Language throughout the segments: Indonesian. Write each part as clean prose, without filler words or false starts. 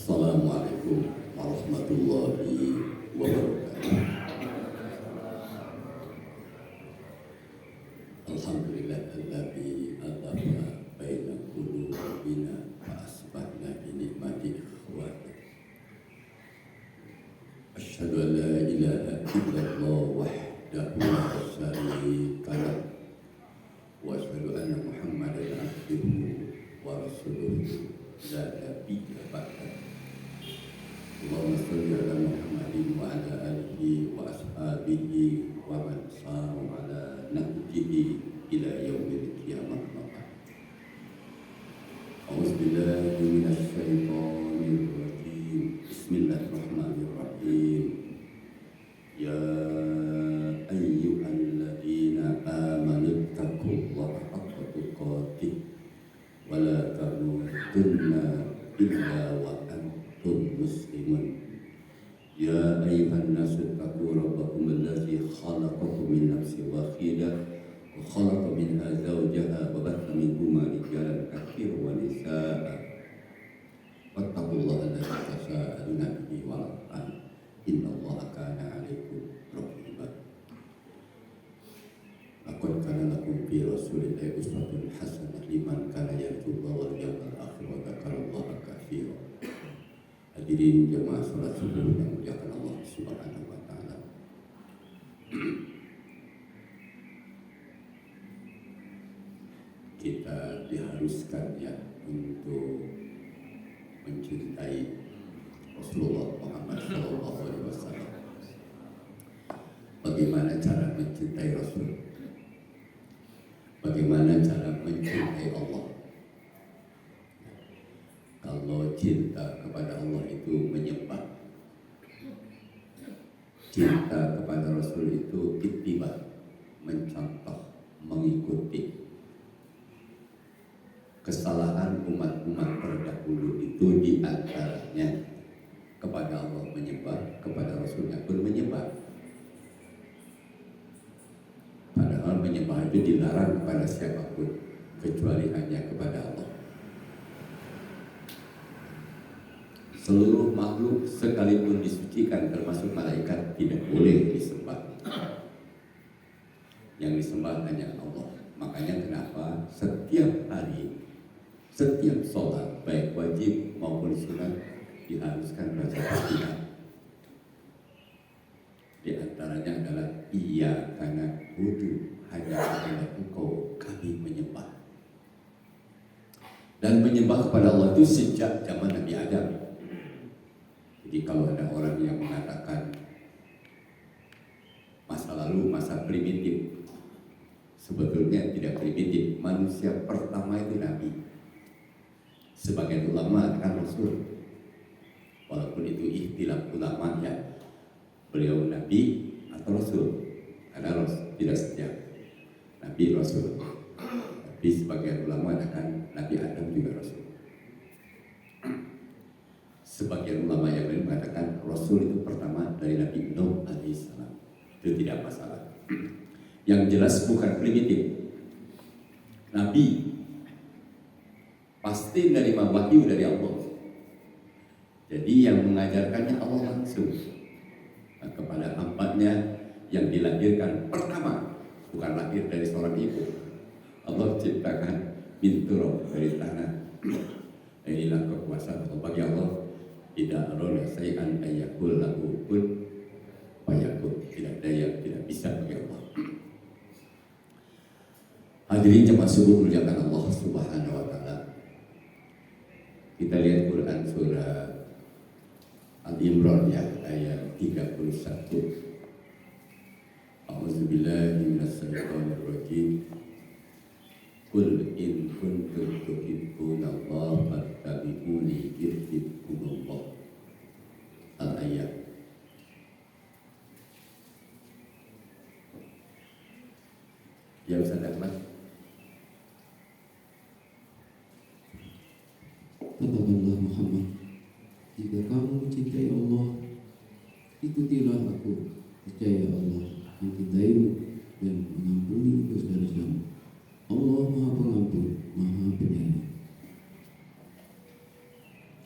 Assalamualaikum warahmatullahi wabarakatuh. Alhamdulillahilladzi atafa baina qulubina fa asbahna bi ni'mati ikhwatan. Asyhadu an la ilaha illallah wahdahu la syarika lah wa asyhadu anna Muhammadan abduhu wa rasuluhu la nabiyya ba'dahu. Allahumma shalli ala Muhammadin wa ala alihi wa ashabihi wa man sara ala nahjihi ila yaumil qiyamah. A'udzu billahi minasy syaithanir rajim. Bismillahirrahmanirrahim. Ya ayyuhalladzina amanu taqullaha haqqa tuqatih wa la tamutunna illa wa antum muslimun. Ya ayyuhan nasu taqu rabbakum alladzi khalaqakum min nafsin wahidah wa khalaqa minha zawjaha wa batha minhuma rijalan katsiran wa nisaa'a wattaqullaha alladzi tasaaluna bihi wal arham innallaha kana 'alaikum raqiba. Laqad kana lakum fi rasulillahi uswatun hasanah liman kana yarjullaha wal yawmal akhir wa dzakarallaha katsiran. Hadirin jemaah salat subuh yang muliakan Allah Subhanahu wa taala. Kita diharuskan ya untuk mencintai Rasulullah Muhammad SAW. Bagaimana cara mencintai Rasul? Bagaimana cara mencintai Allah? Kalau cinta kepada Allah itu menyembah, cinta kepada Rasul itu ittiba, mencontoh, mengikuti. Kesalahan umat-umat terdahulu itu diantaranya kepada Allah menyembah, kepada Rasulnya pun menyembah. Padahal menyembah itu dilarang kepada siapapun kecuali hanya kepada Allah. Seluruh makhluk sekalipun disucikan termasuk malaikat tidak boleh disembah. Yang disembah hanya Allah. Makanya kenapa setiap hari, setiap sholat baik wajib maupun sunat diharuskan baca Fatihah. Di antaranya adalah iya karena wudhu hanya kepada Engkau kami menyembah. Dan menyembah kepada Allah itu sejak zaman Nabi Adam. Jadi kalau ada orang yang mengatakan masa lalu, masa primitif, sebetulnya tidak primitif. Manusia pertama itu Nabi. Sebagian ulama kan Rasul. Walaupun itu ikhtilaf ulama ya, beliau Nabi atau Rasul. Karena Rasul tidak setiap Nabi Rasul. Tapi sebagian ulama katakan Nabi Adam juga Rasul. Sebagian ulama yang lain mengatakan Rasul itu pertama dari Nabi Nuh alaihissalam. Itu tidak masalah. Yang jelas bukan primitif. Nabi pasti menerima wahyu dari Allah. Jadi yang mengajarkannya Allah langsung kepada hambanya yang dilahirkan pertama, bukan lahir dari seorang ibu. Allah ciptakan binturo dari tanah. Inilah kekuasaan Allah. Bagi Allah tidak rola sayyan ayyakul lahu kun fayakun. Tidak ada yang tidak bisa bagi Allah. Hadirin jemaah subuh muliakan Allah Subhanahu wa taala. Kita lihat Quran surah Al-Imran ya ayat 31. A'udzubillahi minasyaitonir rajim. Qul in kuntum tuhibbunallaha fattabi'uni yuhibbukumullah. Al-ayat. Ya Ustaz Ahmad. Katakanlah Muhammad, jika kamu mencintai Allah, ikutilah aku. Percaya Allah mencintaimu dan mengampuni dosa-dosamu. Allah Maha Pengampun, Maha Penyayang.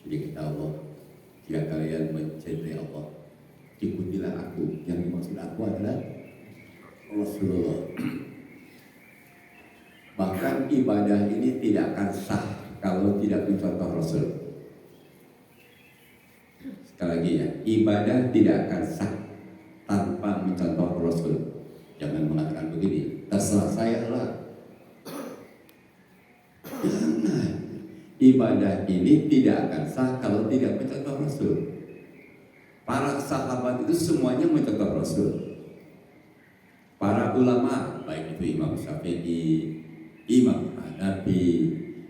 Jadi kata Allah, jika kalian mencintai Allah, ikutilah aku. Yang dimaksud aku adalah Rasulullah. Bahkan ibadah ini tidak akan sah kalau tidak mencontoh Rasul. Sekali lagi ya, ibadah tidak akan sah tanpa mencontoh Rasul. Jangan mengatakan begini, terserah saya lah. Jangan. Ibadah ini tidak akan sah kalau tidak mencontoh Rasul. Para sahabat itu semuanya mencontoh Rasul. Para ulama, baik itu Imam Syafi'i, Imam Hanafi,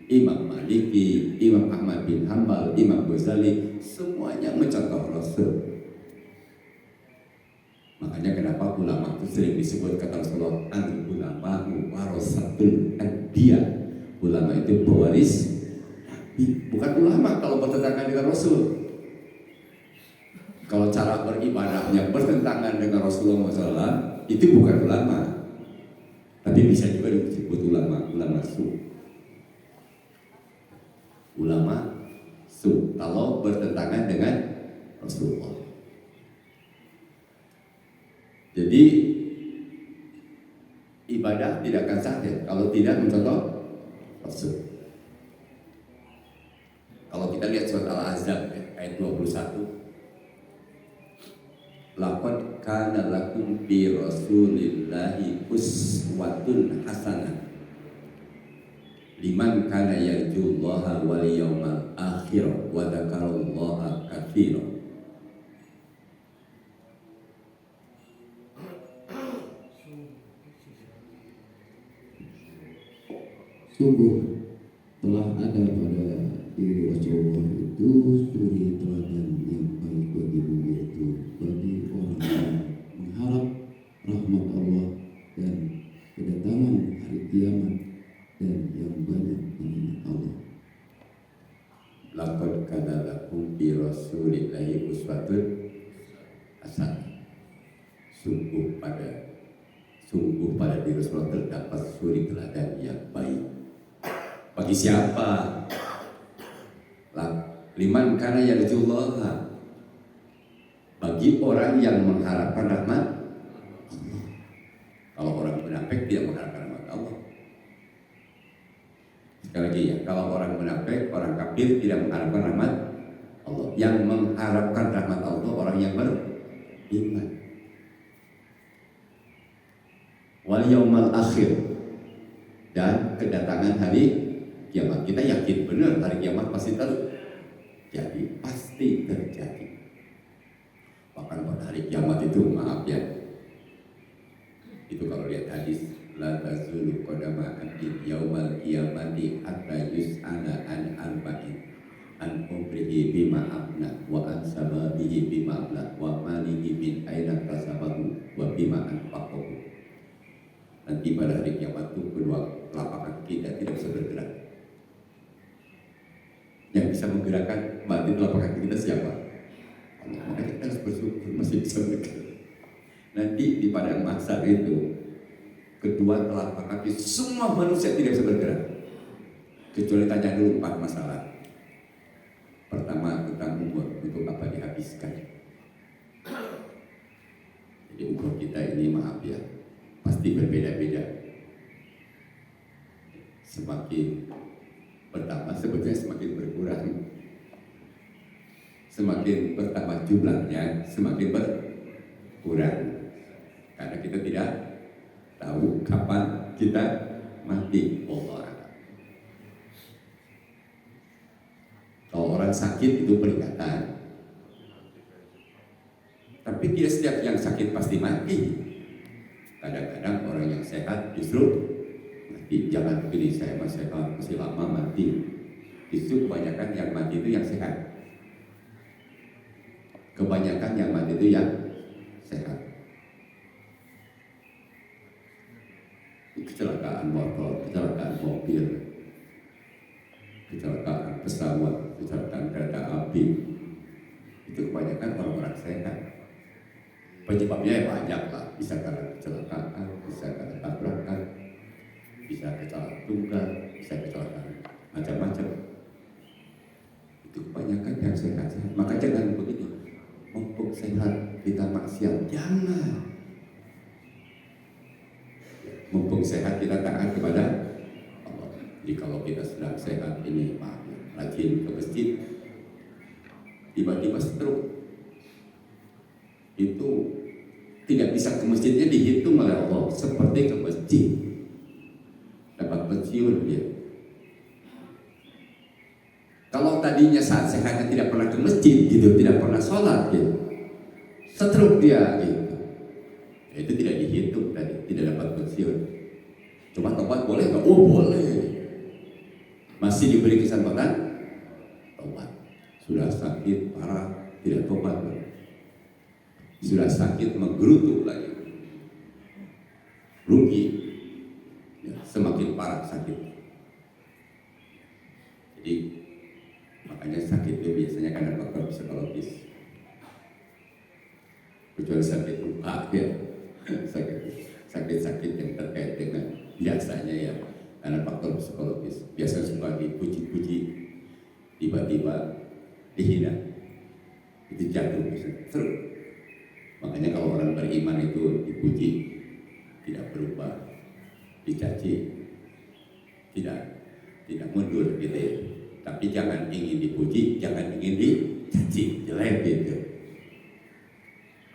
Imam Maliki, Imam Ahmad bin Hanbal, Imam Ghazali, semuanya mencontoh Rasul. Makanya kenapa ulama itu sering disebut kata Rasulullah, al-ulama warasatul anbiya. Ulama itu pewaris Nabi, bukan ulama kalau bertentangan dengan Rasul. Kalau cara beribadahnya bertentangan dengan Rasulullah SAW, itu bukan ulama, tapi bisa juga disebut ulama su. Ulama su kalau bertentangan dengan Rasulullah. Jadi ibadah tidak akan sah kalau tidak mencontoh Rasul. Kalau kita lihat surat Al-Ahzab ayat 21, laqad kana lakum fi rasulillahi uswatun hasanah liman kana yarjullaha wal yawmal akhir wa dzakarallaha katsira. Sungguh telah ada pada diri Rasulullah itu suri teladan yang baik bagimu, yaitu bagi orang yang mengharap rahmat Allah dan kedatangan hari kiamat dan yang banyak mengingat Allah. Laqad kana lakum fi rasulillahi uswatun hasanah. Sungguh pada diri Rasulullah terdapat suri teladan yang baik. Bagi siapa? Liman kana yarjullaha, bagi orang yang mengharapkan rahmat Allah. Kalau orang munafik tidak mengharapkan rahmat Allah. Sekali lagi ya, kalau orang munafik, orang kafir tidak mengharapkan rahmat Allah. Yang mengharapkan rahmat Allah orang yang beriman. Wal yaumal akhir, dan kedatangan hari kiamat. Kita yakin benar hari kiamat pasti terjadi, pasti terjadi. Bahkan pada hari kiamat itu, maaf ya, itu kalau lihat hadis, la tazulu qadama abdin yaumal qiyamati hatta yus'ala an arba'in, an umrihi bima abna, wa an sababihi bima abla, wa malihi min aina kasabahu, wa bima anfaqahu. Nanti pada hari kiamat itu kedua telapak kaki kita tidak bisa bergerak. Yang bisa menggerakkan mati telapak kaki kita siapa? Allah. Makanya kita harus bersyukur masih bisa bergerak. Nanti di padang mahsyar itu kedua telapak kaki semua manusia tidak bisa bergerak, kecuali tanya dulu 4 masalah. Pertama, tentang umur, untuk apa dihabiskan. Jadi umur kita ini, maaf ya, pasti berbeda-beda. Semakin pertama sebetulnya semakin berkurang, semakin bertambah jumlahnya semakin berkurang, karena kita tidak tahu kapan kita mati. Allah. Kalau orang sakit itu peringatan, tapi tidak setiap yang sakit pasti mati. Kadang-kadang orang yang sehat justru mati. Jangan begini, saya masih sehat, masih lama mati. Justru kebanyakan yang mati itu yang sehat. Kebanyakan yang mati itu yang sehat. Kecelakaan motor, kecelakaan mobil, kecelakaan pesawat, kecelakaan kereta api, itu kebanyakan orang-orang sehat. Penyebabnya banyak lah, bisa karena kecelakaan, bisa karena tabrakan, bisa kecelakaan tunggal, bisa kecelakaan macam-macam. Itu kebanyakan yang sehat. Maka jangan kita maksiat, jangan. Mumpung sehat kita taat kepada Allah. Jadi kalau kita sedang sehat ini, maaf ya, rajin ke masjid, tiba-tiba stroke, itu tidak bisa ke masjidnya dihitung oleh Allah seperti ke masjid, dapat pensiun dia. Kalau tadinya saat sehatnya tidak pernah ke masjid gitu, tidak pernah sholat gitu, stroke dia gitu, itu tidak dihitung tadi, tidak dapat pensiun. Cuma tobat boleh nggak? Oh boleh, masih diberi kesempatan tobat. Sudah sakit parah tidak tobat, sudah sakit menggerutu lagi, rugi ya, semakin parah sakit. Jadi makanya sakit itu biasanya karena faktor psikologis, kecuali sakit luka ya, sakit-sakit yang terkait dengan biasanya ya karena faktor psikologis. Biasanya suka dipuji-puji, tiba-tiba dihina, itu jatuh terus. Makanya kalau orang beriman itu dipuji, tidak berubah, dicaci, tidak mundur gitu ya. Tapi jangan ingin dipuji, jangan ingin dicaci, jelek gitu.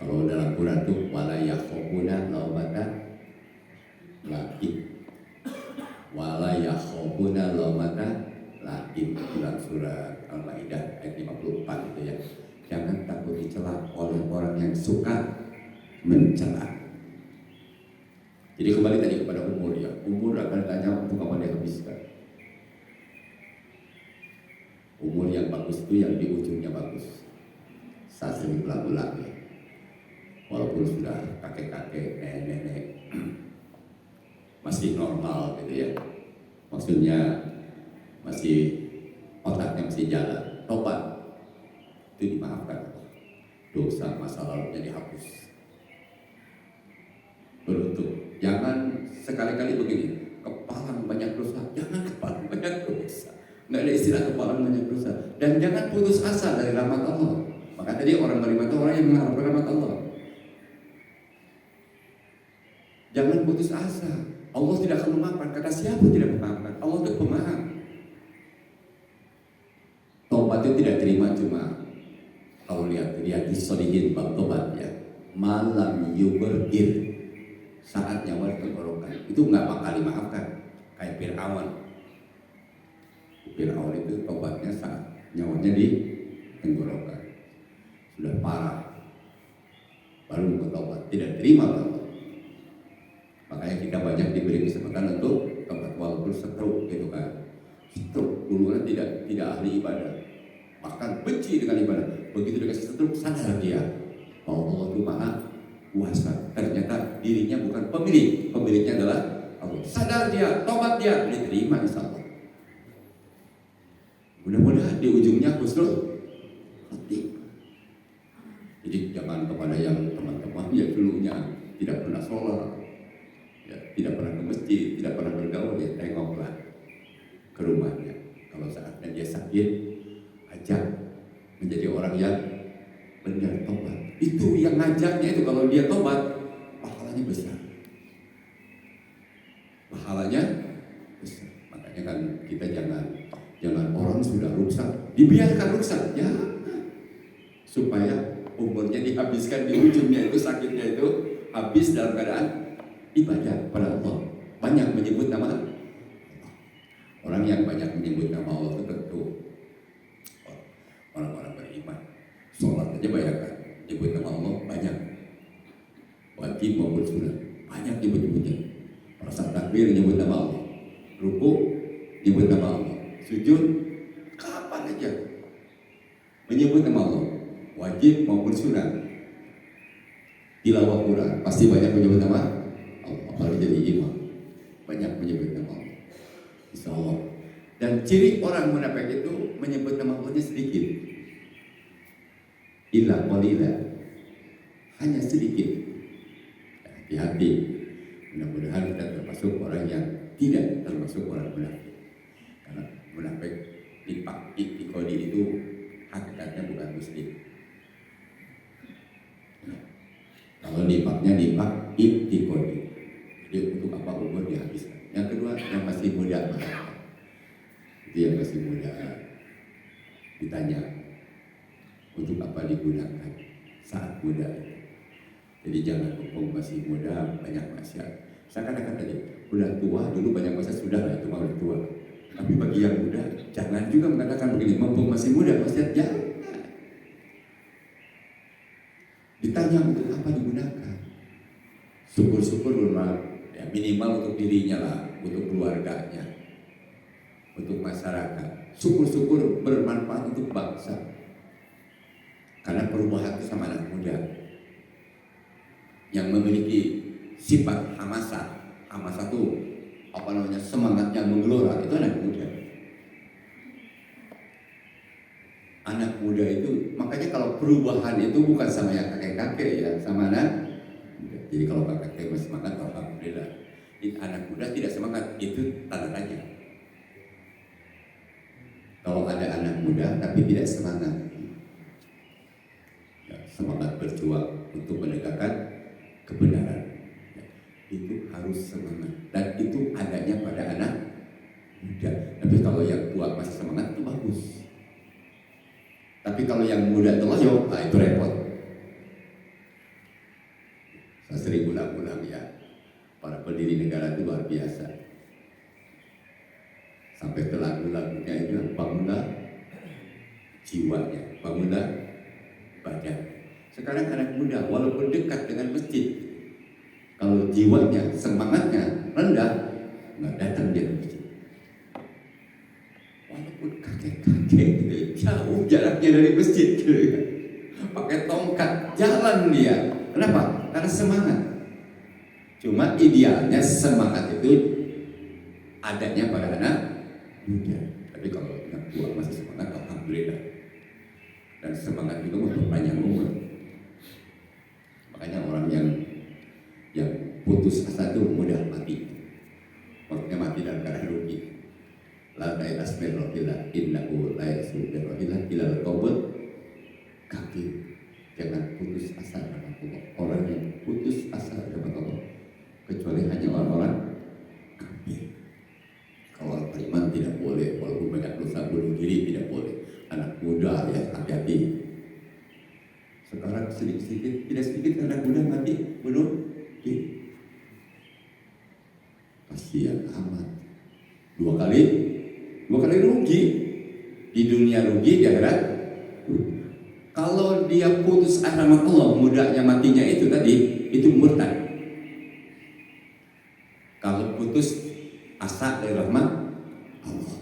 Kalau dalam Quran itu wala yakhofuna laumata laim, wala yakhofuna laumata laim, dalam surat Al-Maidah ayat 54 itu ya. Jangan takut dicela oleh orang yang suka mencela. Jadi kembali tadi kepada umur ya, umur akan ditanya untuk apa dihabiskan. Umur yang bagus itu yang di ujungnya bagus, saat sering belang-belang ya. Walaupun sudah kakek-kakek, nenek-nenek masih normal gitu ya. Maksudnya masih otaknya masih jalan, tobat itu dimaafkan. Dosa masa lalunya dihapus. Beruntung. Jangan sekali-kali begini, kepalang banyak dosa. Jangan kepalang banyak dosa. Nggak ada istilah kepalang banyak dosa. Dan jangan putus asa dari rahmat Allah. Maka tadi orang beriman itu orang yang mengharapkan rahmat Allah. Jangan putus asa. Allah tidak akan memaafkan. Kata siapa tidak memaafkan? Allah itu pemaaf. Tobat itu tidak terima cuma kalau lihat di Sholihin bab tobat ya. Malam yubergir, saat nyawa tenggorokan, itu nggak bakal dimaafkan. Kayak Fir'aun. Fir'aun itu tobatnya saat nyawanya di tenggorokan, sudah parah, baru bertobat, tidak terima Allah. Makanya kita banyak diberi kesempatan untuk tobat walaupun stroke gitu kan. Stroke dulunya tidak ahli ibadah, bahkan benci dengan ibadah. Begitu dikasih stroke sadar dia bahwa Allah itu maha kuasa. Ternyata dirinya bukan pemilik, pemiliknya adalah Allah. Sadar dia, tobat dia, diterima insya Allah. Mudah-mudahan di ujungnya husnul khotimah. Jadi jangan kepada yang teman-teman yang dulunya tidak pernah sholat, ya, tidak pernah ke masjid, tidak pernah bergaul, ya tengoklah ke rumahnya. Kalau saatnya dia sakit, ajak menjadi orang yang benar tobat. Itu yang ngajaknya itu, kalau dia tobat, pahalanya besar. Pahalanya besar. Makanya kan kita jangan orang sudah rusak dibiarkan rusak ya, supaya umurnya dihabiskan di ujungnya itu, sakitnya itu habis dalam keadaan ibadah pada Allah. Banyak menyebut nama Allah. Orang yang banyak menyebut nama Allah itu tentu orang-orang beriman. Sholat aja bayangkan, nyebut nama Allah banyak, wajib maupun sunat banyak nyebut-nyebutnya. Pada takbir nyebut nama Allah, ruku nyebut nama Allah, sujud kapan aja menyebut nama Allah, wajib maupun sunat. Tilawah Quran pasti banyak menyebut nama Allah, apalagi jadi imam banyak menyebut nama Allah, insya Allah. Dan ciri orang munafik itu menyebut nama Allahnya sedikit, illa qalila, hanya sedikit. Hati-hati, mudah-mudahan kita termasuk orang yang tidak termasuk orang munafik. Karena munafik di kodi itu hakikatnya bukan muslim. nifaknya nifak i'tiqadi. Jadi untuk apa umur dihabiskan. Yang kedua, yang masih muda, itu yang masih muda ditanya untuk apa digunakan saat muda. Jadi jangan mumpung masih muda banyak maksiat. Saya katakan tadi, udah tua dulu banyak maksiat, sudah lah itu mau udah tua. Tapi bagi yang muda, jangan juga mengatakan begini, mumpung masih muda maksiat, jangan. Ditanya untuk apa digunakan. Syukur-syukur ya minimal untuk dirinya lah, untuk keluarganya, untuk masyarakat. Syukur-syukur bermanfaat untuk bangsa. Karena perubahan itu sama anak muda yang memiliki sifat hamasa. Hamasa itu apa namanya, semangat yang menggelora, itu anak muda. Anak muda itu, makanya kalau perubahan itu bukan sama yang kakek-kakek ya, sama anak muda. Jadi kalau kakek masih semangat, alhamdulillah. Anak muda tidak semangat, itu tanda tanya. Kalau ada anak muda tapi tidak semangat, ya, semangat berjuang untuk menegakkan kebenaran, ya, itu harus semangat, dan itu adanya pada anak muda. Tapi kalau yang tua masih semangat itu bagus. Tapi kalau yang muda itu loyo, nah itu repot. Saya sering ulang-ulang ya, para pendiri negara itu luar biasa. Sampai ke lagu-lagunya itu, bangunlah jiwanya, bangunlah badan. Sekarang anak muda walaupun dekat dengan masjid, kalau jiwanya, semangatnya rendah, nggak datang dia ke masjid. Walaupun kakek-kakek gitu, jauh jaraknya dari masjid gitu, pakai tongkat jalan dia. Kenapa? Karena semangat. Cuma idealnya semangat itu adanya pada anak muda. Tapi kalau anak tua masih semangat, alhamdulillah. Dan semangat juga memperpanjang umur. Makanya orang yang putus asa itu mudah mati. Maksudnya mati dalam keadaan rugi. La ta'as min rohillah innahu la yasul min rohillah ilal qawbul kafir. Jangan putus asa dengan Allah. Orang yang putus asa dengan Allah kecuali hanya orang-orang kafir. Kalau orang beriman tidak boleh, walaupun banyak dosa bunuh diri tidak boleh. Anak muda ya hati-hati. Sekarang sedikit-sedikit, tidak sedikit anak muda mati bunuh diri. Kasihan amat. Dua kali rugi. Di dunia rugi, di akhirat rugi. Kalau dia putus asa sama Allah, mudanya matinya itu tadi, itu murtad. Kalau putus asa dari rahmat Allah,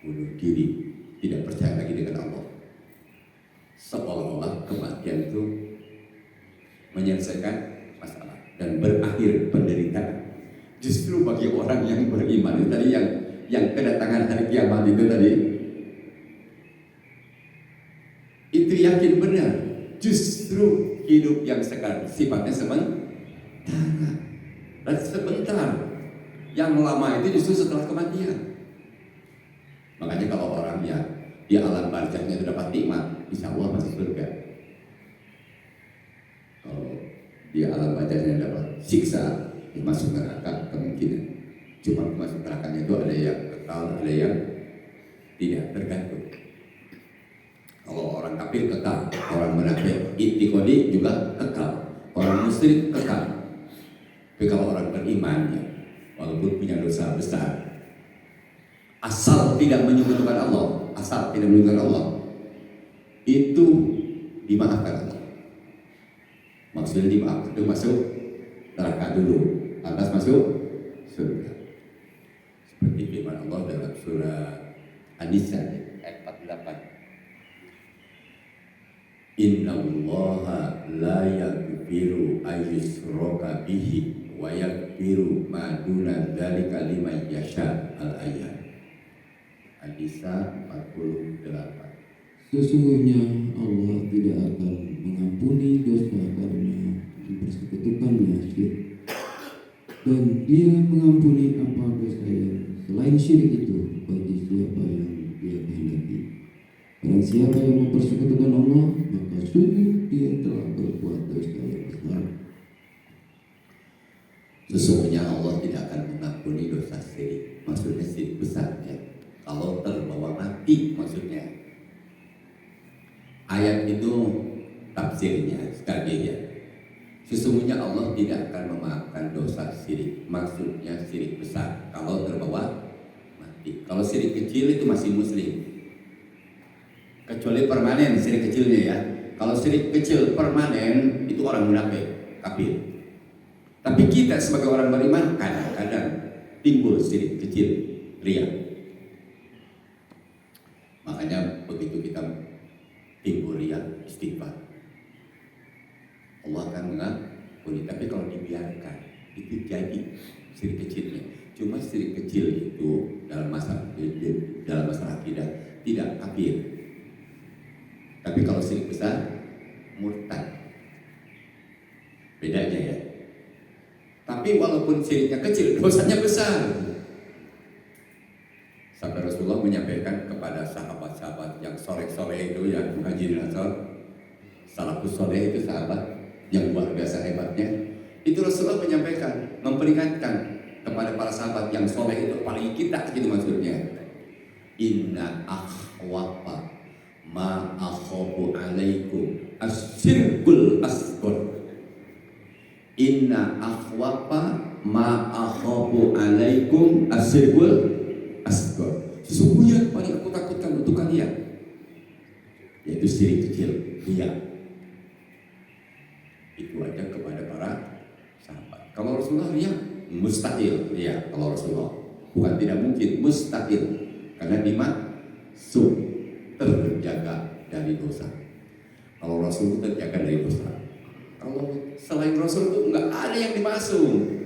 bunuh diri, tidak percaya lagi dengan Allah, seolah-olah kematian itu menyelesaikan masalah dan berakhir penderitaan. Justru bagi orang yang beriman itu tadi, yang kedatangan hari kiamat itu tadi, itu yakin benar. Justru hidup yang sekarang sifatnya sementara dan sebentar. Yang lama itu justru setelah kematian. Makanya kalau orang yang di alam barzahnya itu dapat nikmat, insya Allah masuk surga. Kalau di alam barzahnya dapat siksa, ya masuk neraka kemungkinan. Cuma masuk nerakanya itu ada yang kekal, ada yang tidak, tergantung. Kalau orang kafir kekal, orang munafik i'tiqadi juga kekal, orang musyrik kekal. Tapi kalau orang beriman, ya, walaupun punya dosa besar, asal tidak menyekutukan Allah, itu dimaafkan Allah. Maksudnya dimaafkan itu masuk neraka dulu, atas masuk surga. Seperti firman Allah dalam surah An-Nisa ayat 48. Innallaha la yaghfiru ayyushraka bihi wa yaghfiru ma duna dzalika liman yasha. Al-ayat An-Nisa 48. Sesungguhnya Allah tidak akan mengampuni dosa karena dipersekutukannya syirik, dan Dia mengampuni apa dosa yang selain syirik itu bagi siapa yang Dia kehendaki. Dan siapa yang mempersekutukan Allah, maka sungguh Dia berbuat dosa yang besar. Sesungguhnya Allah tidak akan mengampuni dosa syirik. Maksudnya syirik besar ya. Kalau terbawa mati maksudnya. Ayat itu tafsirnya sekali ya. Sesungguhnya Allah tidak akan memaafkan dosa syirik. Maksudnya syirik besar kalau terbawa mati. Kalau syirik kecil itu masih muslim. Kecuali permanen syirik kecilnya ya. Kalau syirik kecil permanen itu orang munafik, kafir. Tapi kita sebagai orang beriman kadang-kadang timbul syirik kecil, riya. Makanya begitu kita timbul riya, istighfar. Allah akan mengampuni. Tapi kalau dibiarkan itu jadi syirik kecilnya. Cuma syirik kecil itu dalam masalah akidah tidak kafir. Tapi kalau syirik besar murtad. Bedanya ya. Tapi walaupun syiriknya kecil, dosanya besar. Sampai Rasulullah menyampaikan kepada sahabat-sahabat yang soleh-soleh itu, yang Muhajirin Ansor, salafus soleh itu sahabat yang luar biasa hebatnya. Itu Rasulullah menyampaikan, memperingatkan kepada para sahabat yang soleh itu, apalagi kita gitu maksudnya. Inna akhwafa ma akhafu alaikum asyirkul asghar. Inna akhwafa ma akhafu alaikum asyirkul asghar. Sesungguhnya paling aku takutkan untuk kalian yaitu syirik kecil, riya. Itu aja kepada para sahabat. Kalau Rasulullah riya mustahil, riya kalau Rasulullah bukan tidak mungkin, mustahil karena dimaksud terjaga dari dosa. Kalau Rasul terjaga dari dosa. Kalau selain Rasul itu nggak ada yang dimaksud.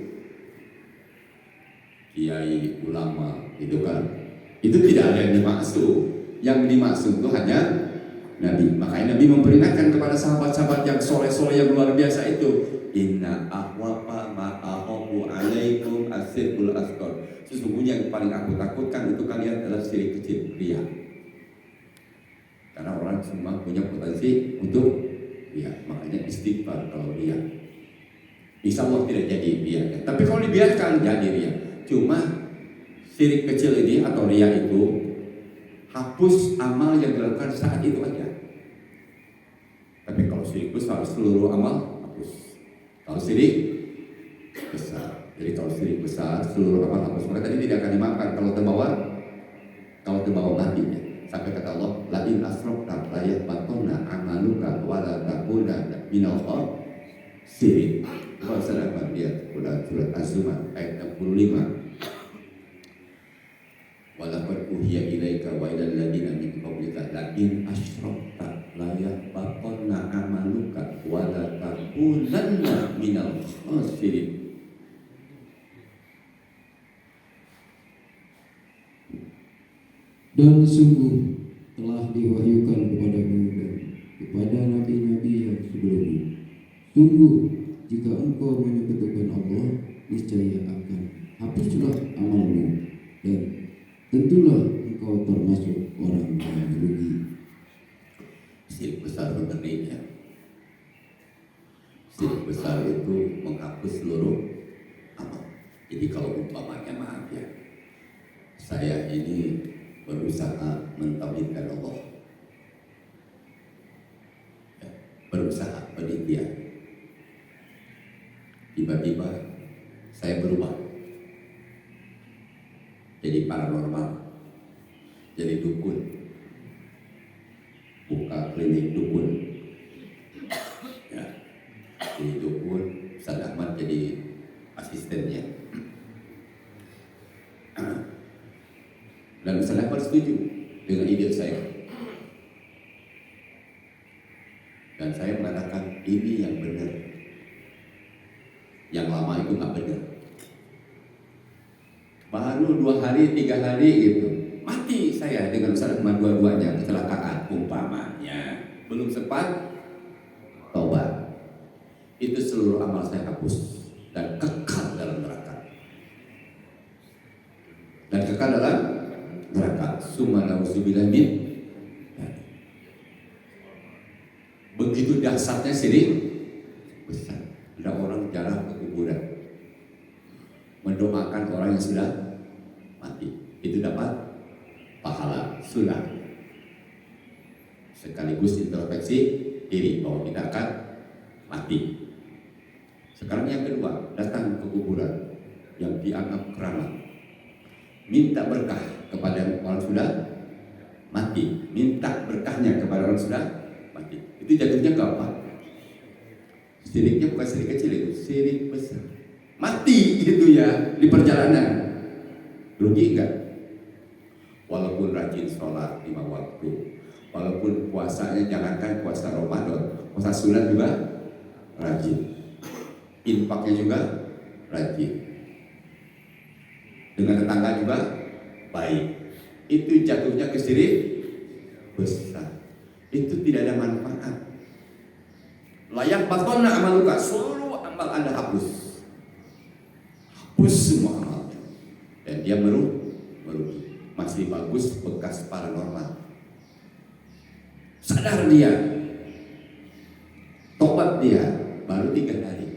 Kiai, ulama, itu kan, itu tidak ada yang dimaksud. Yang dimaksud itu hanya Nabi. Makanya Nabi memperingatkan kepada sahabat-sahabat yang soleh-soleh yang luar biasa itu. Inna ahwafa ma akhafu alaikum asyirkul asghar. Sesungguhnya yang paling aku takutkan untuk kalian adalah syirik kecil, riya. Karena orang semua punya potensi untuk riya, makanya istighfar kalau riya. Insya Allah tidak jadi riya. Tapi kalau dibiarkan jadi riya. Cuma syirik kecil ini atau riya itu hapus amal yang dilakukan saat itu aja. Tapi kalau syirik besar seluruh amal hapus. Kalau syirik besar, jadi kalau syirik besar seluruh amal hapus. Maka tadi tidak akan dimaafkan kalau terbawa matinya. Sampai kata Allah, la in asrafta la yahbatanna amaluka wa la takunanna minal khasirin. Kalau saya dapat lihat surat Az-Zumar ayat 65. Walaqad uhiya ilaika wa ilal ladina min qablika la in asrafta la yahbatanna amaluka wa la takunanna minal khasirin. Dan sungguh telah diwahyukan kepadamu dan kepada nabi-nabi yang sebelummu. Sungguh jika engkau menyekutukan Allah, niscaya akan hapuslah amalmu dan tentulah engkau termasuk orang yang rugi. Syirik besar sebenarnya. Syirik besar itu menghapus seluruh amal. Jadi kalau umpamanya maaf ya, saya ini berusaha mentauhidkan Allah, ya, berusaha berikhtiar. Tiba-tiba saya berubah jadi paranormal, jadi dukun, buka klinik dukun, ya, jadi dukun. Ustaz Ahmad jadi asistennya. Dan saya setuju dengan ide saya. Dan saya mengatakan ini yang benar. Yang lama itu nggak benar. Baru 2 hari, 3 hari gitu, mati saya dengan Ustaz Ahmad dua-duanya kecelakaan umpamanya. Belum sempat taubat. Itu seluruh amal saya hapus dan kekal dalam neraka. Dan kekal dalam neraka. Subhanallah min. Begitu dahsyatnya syirik sudah mati. Itu dapat pahala sunat. Sekaligus introspeksi diri bahwa kita akan mati. Sekarang yang kedua, datang ke kuburan yang dianggap keramat. Minta berkah kepada orang sudah mati. Minta berkahnya kepada orang sudah mati. Itu jatuhnya ke apa? Siriknya bukan sirik kecil, itu sirik besar. Mati gitu ya di perjalanan. Rugi enggak? Walaupun rajin sholat 5 waktu, walaupun puasanya jangankan puasa Ramadan, puasa sunat juga rajin, infaknya juga rajin, dengan tetangga juga baik. Itu jatuhnya ke sirik besar. Itu tidak ada manfaat. Layak batonna amaluka, seluruh amal Anda hapus semua amal, dan dia merugi. Masih bagus bekas paranormal. Sadar dia, tobat dia, baru 3 hari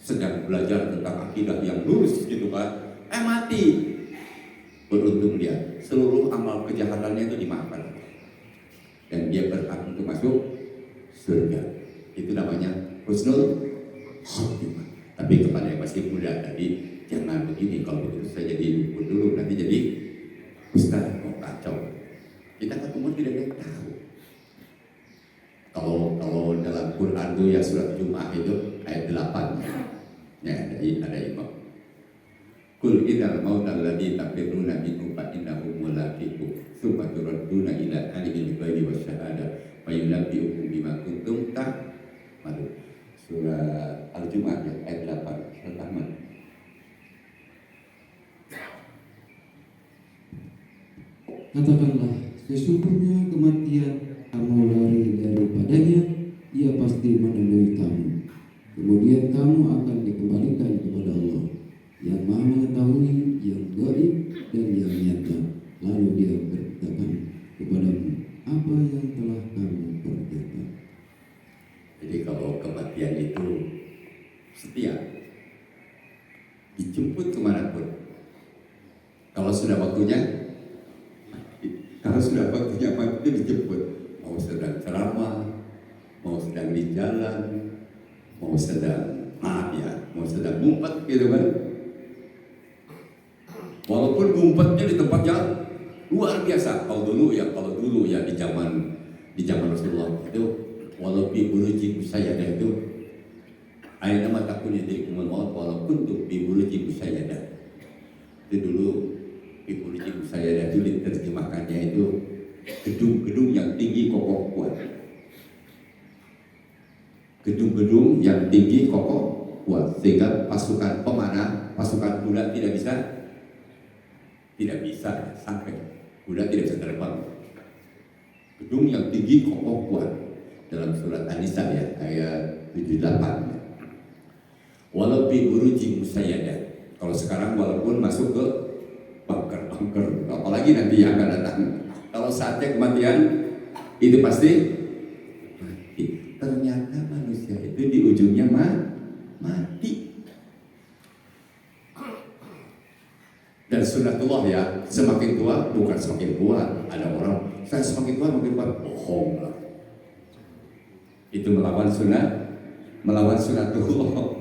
sedang belajar tentang akidah yang lurus gitu kan, mati. Beruntung dia, seluruh amal kejahatannya itu dimaafkan dan dia berhak untuk masuk surga. Itu namanya husnul khotimah. Tapi kepada yang masih muda tadi, jangan begini, kalau begitu saya jadi dukun dulu, nanti jadi ustaz, kacau. Kita ketemu tidak ada yang tahu. Kalau dalam Quran itu ya surat Jum'ah itu ayat 8 ya, ada imam. Kul idal mautal ladzi tafiruna minhu fa innahu mulaqikum tsumma turadduna ila alimil ghaibi wasyahada fa yunabbi'ukum bima kuntum ta'malun. Surat Al-Jum'ah ya, ayat 8, surat Ahmad. Katakanlah, sesungguhnya kematian kamu lari daripadanya, ia pasti menemui kamu. Kemudian kamu akan dikembalikan kepada Allah yang Maha mengetahui yang gaib dan yang nyata. Lalu dia berkatakan kepadamu, apa yang telah kamu kerjakan. Jadi kalau kematian itu setia, dijemput kemanapun. Kalau sudah waktunya mati, dijemput. Mau sedang ceramah, mau sedang di jalan, mau sedang mau sedang ngumpet gitu kan. Walaupun ngumpetnya di tempat yang luar biasa. Kalau dulu ya di zaman Rasulullah itu, walaupun buruji musayyadah itu, ayat nama takun yadrikumul maut walaupun tuh bi buruji musayyadah. Itu dulu bi buruji musayyadah itu diterjemahkannya itu gedung-gedung yang tinggi kokoh kuat. Gedung-gedung yang tinggi kokoh kuat sehingga pasukan pemanah, pasukan kuda tidak bisa sampai, kuda tidak bisa terbang. Gedung yang tinggi kokoh kuat, dalam surat An-Nisa ya ayat 78. Walau bi buruji musayyadah. Kalau sekarang walaupun masuk ke bunker, apalagi nanti yang akan datang. Kalau saatnya kematian itu pasti mati. Ternyata manusia itu di ujungnya mati. Dan sunatullah ya, semakin tua bukan semakin kuat. Ada orang saya semakin tua makin kuat, bohong lah. Itu melawan sunatullah.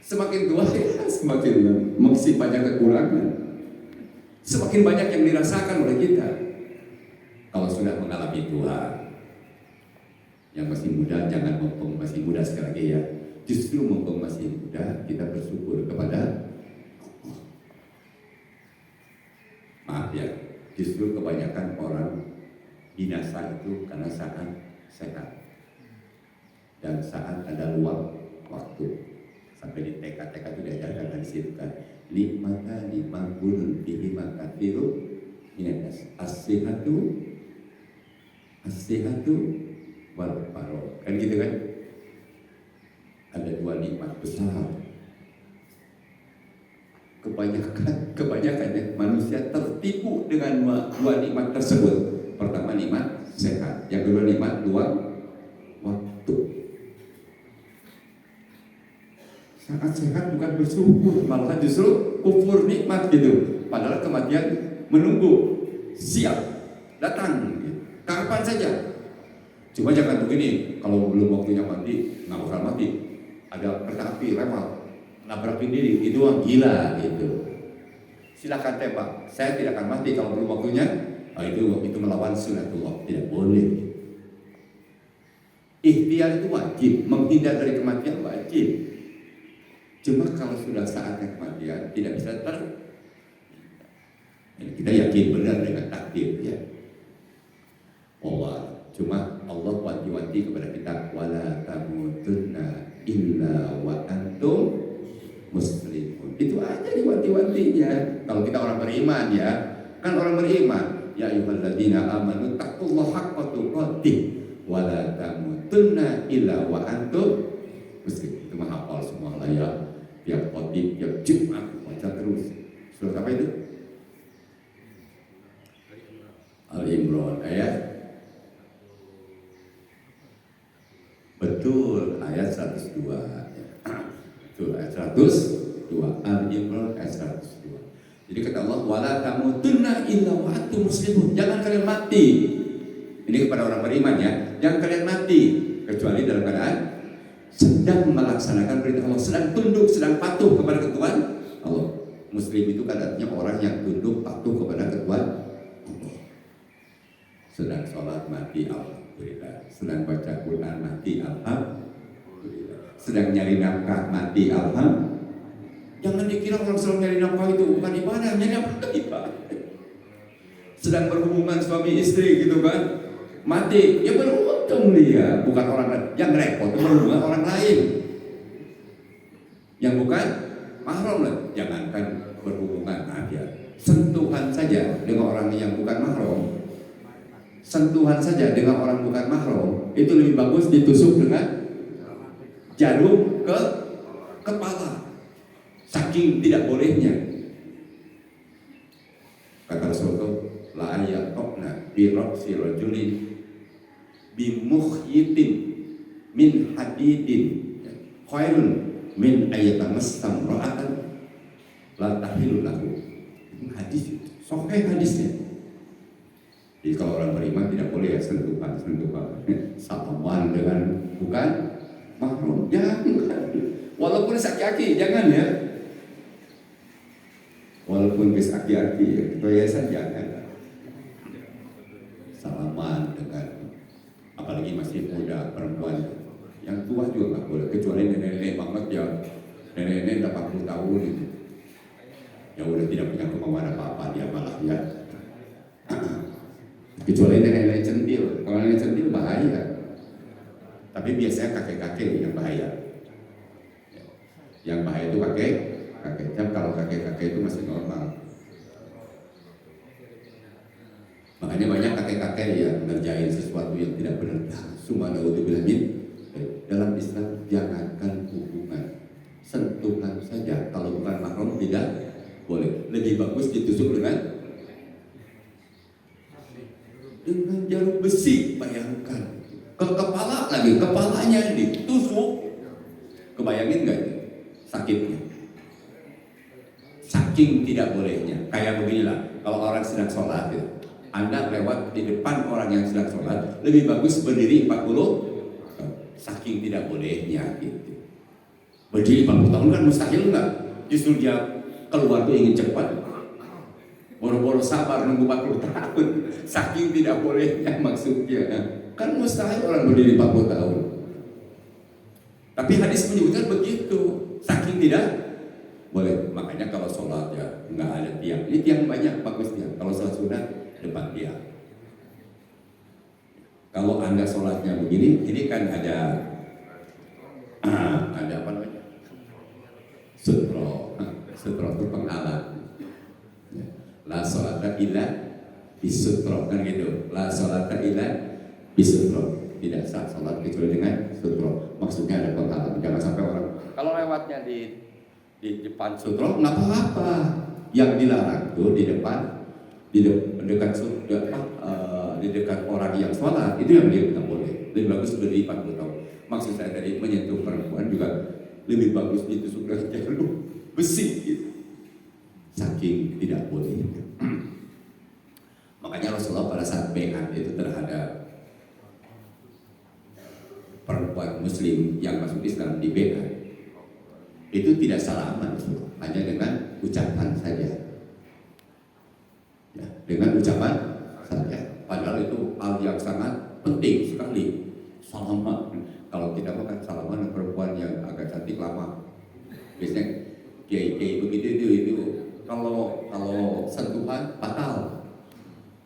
Semakin tua ya semakin masih banyak kekurangan. Semakin banyak yang dirasakan oleh kita. Kalau sudah mengalami tua, yang masih muda jangan mumpung masih muda sekali lagi ya. Justru mumpung masih muda kita bersyukur kepada Allah. Maaf ya, justru kebanyakan orang binasa itu karena saat sehat dan saat ada luang waktu. Sampai di TK itu diajarkan di situ kan, lima gunung bihi maka tiru minas as-sihatu wal faragh. Kan gitu kan? Ada 2 nikmat besar. Kebanyakan ya, manusia tertipu dengan dua nikmat tersebut. Pertama nikmat sehat, yang kedua nikmat luang waktu. Sangat sehat, bukan bersyukur, malah justru kufur nikmat gitu. Padahal kematian menunggu, siap datang, gitu. Kapan saja. Cuma jangan begini, kalau belum waktunya mati, nggak bakal mati. Ada kereta api lewat, nabrakin diri, itu orang gila gitu. Silakan tembak, saya tidak akan mati kalau belum waktunya. Itu melawan sunatullah, tidak boleh. Ikhtiar itu wajib, menghindar dari kematian wajib. Cuma kalau sudah saatnya kematian, tidak bisa kita yakin benar dengan takdir ya. Allah, cuma Allah wanti-wanti kepada kita, wala tamutunna illa wa antum muslimun. Itu aja diwanti-wantinya. Kalau kita orang beriman ya, kan orang beriman. Ya ayyuhalladzina amanu taqullaha haqqa tuqatih wa la tamutunna illa wa antum muslimun. Itu mah hafal semua lah ya. Tiap khotib, tiap Jumat baca terus. Surat apa itu? Al-Imran ayat. Betul, ayat 102. Betul, ayat 102. Al-Imran ayat 102. Jadi kata Allah, wala tamutunna illa wa antum muslimun. Jangan kalian mati. Ini kepada orang beriman ya. Jangan kalian mati kecuali dalam keadaan sedang melaksanakan perintah Allah, sedang tunduk, sedang patuh kepada ketuaan Allah. Muslim itu kan artinya orang yang tunduk patuh kepada ketuaan Allah. Sedang sholat mati, alhamdulillah. Sedang baca Quran mati, alhamdulillah. Sedang nyari nafkah mati, alhamdulillah. Jangan dikira orang selalu nyari nafkah itu bukan ibadah, nyari nafkah ibadah. Sedang berhubungan suami istri gitu kan, mati, ya beruntung dia, bukan orang lain. Yang repot itu berhubungan orang lain, yang bukan mahram lah. Jangankan berhubungan aja, sentuhan saja dengan orang yang bukan mahram. Sentuhan saja dengan orang bukan mahram itu lebih bagus ditusuk dengan jarum ke kepala. Saking tidak bolehnya. Kata Rasulullah, la ayatokna bi ra'si rajulin bi mukhyitin min hadidin khairun min ayatamassam ra'atan la tahilu lahu. Hadis itu, sahih hadisnya. Jadi kalau orang beriman tidak boleh ya sentuhan salaman dengan bukan mahram, jangan. Walaupun sakit-sakit, jangan ya. Walaupun sakit-sakit, ya kita ya saja kan. Salaman dengan, apalagi masih muda perempuan, yang tua juga nggak boleh, kecuali nenek-nenek banget ya, nenek-nenek 80 tahun itu. Ya udah tidak punya kemauan apa-apa dia malah ya. Kecuali nenek-nenek centil, kalau nenek centil bahaya. Tapi biasanya kakek-kakek yang bahaya. Yang bahaya itu kakek. Kalau kakek-kakek itu masih normal. Makanya banyak kakek-kakek yang ngerjain sesuatu yang tidak benar. Subhanallah, dalam Islam jangankan hubungan, sentuhan saja. Kalau bukan mahram tidak boleh. Lebih bagus ditusuk dengan jarum besi. Bayangkan ke kepala lagi, kepalanya ditusuk. Kebayangin nggak itu sakitnya? Saking tidak bolehnya. Kayak beginilah, kalau orang sedang sholat ya, Anda lewat di depan orang yang sedang sholat, lebih bagus berdiri 40. Saking tidak bolehnya gitu. Berdiri 40 tahun kan mustahil enggak? Justru dia keluar tuh ingin cepat, boro-boro sabar nunggu 40 tahun. Saking tidak bolehnya maksudnya. Kan mustahil orang berdiri 40 tahun. Tapi hadis menyebutkan begitu. Saking tidak boleh. Makanya kalau sholat ya nggak ada tiang. Ini tiang banyak, bagus tiang. Kalau sholat sunat depan tiang. Kalau Anda sholatnya begini, ini kan ada apa namanya? Sutro itu penghalang. La sholata illa bisutro, kan gitu. La sholata illa bisutro. Tidak sah sholat kecuali dengan sutro. Maksudnya ada penghalang. Jangan sampai orang kalau lewatnya di depan sutro nggak apa-apa. Yang dilarang tuh di depan, di dekat orang yang sholat, itu yang dia tidak boleh. Lebih bagus berdiri 40 tahun. Maksud saya tadi menyentuh perempuan juga lebih bagus ditusuk dengan jarum besi gitu. Saking tidak boleh. Makanya Rasulullah pada saat baiat itu terhadap perempuan muslim yang masuk Islam di baiat itu tidak salaman, hanya dengan ucapan saja. Ya, dengan ucapan saja. Padahal itu hal yang sangat penting sekali. Salaman. Kalau kita makan salaman perempuan yang agak cantik lama. Biasanya kiai-kiai begitu itu kalau sentuhan batal.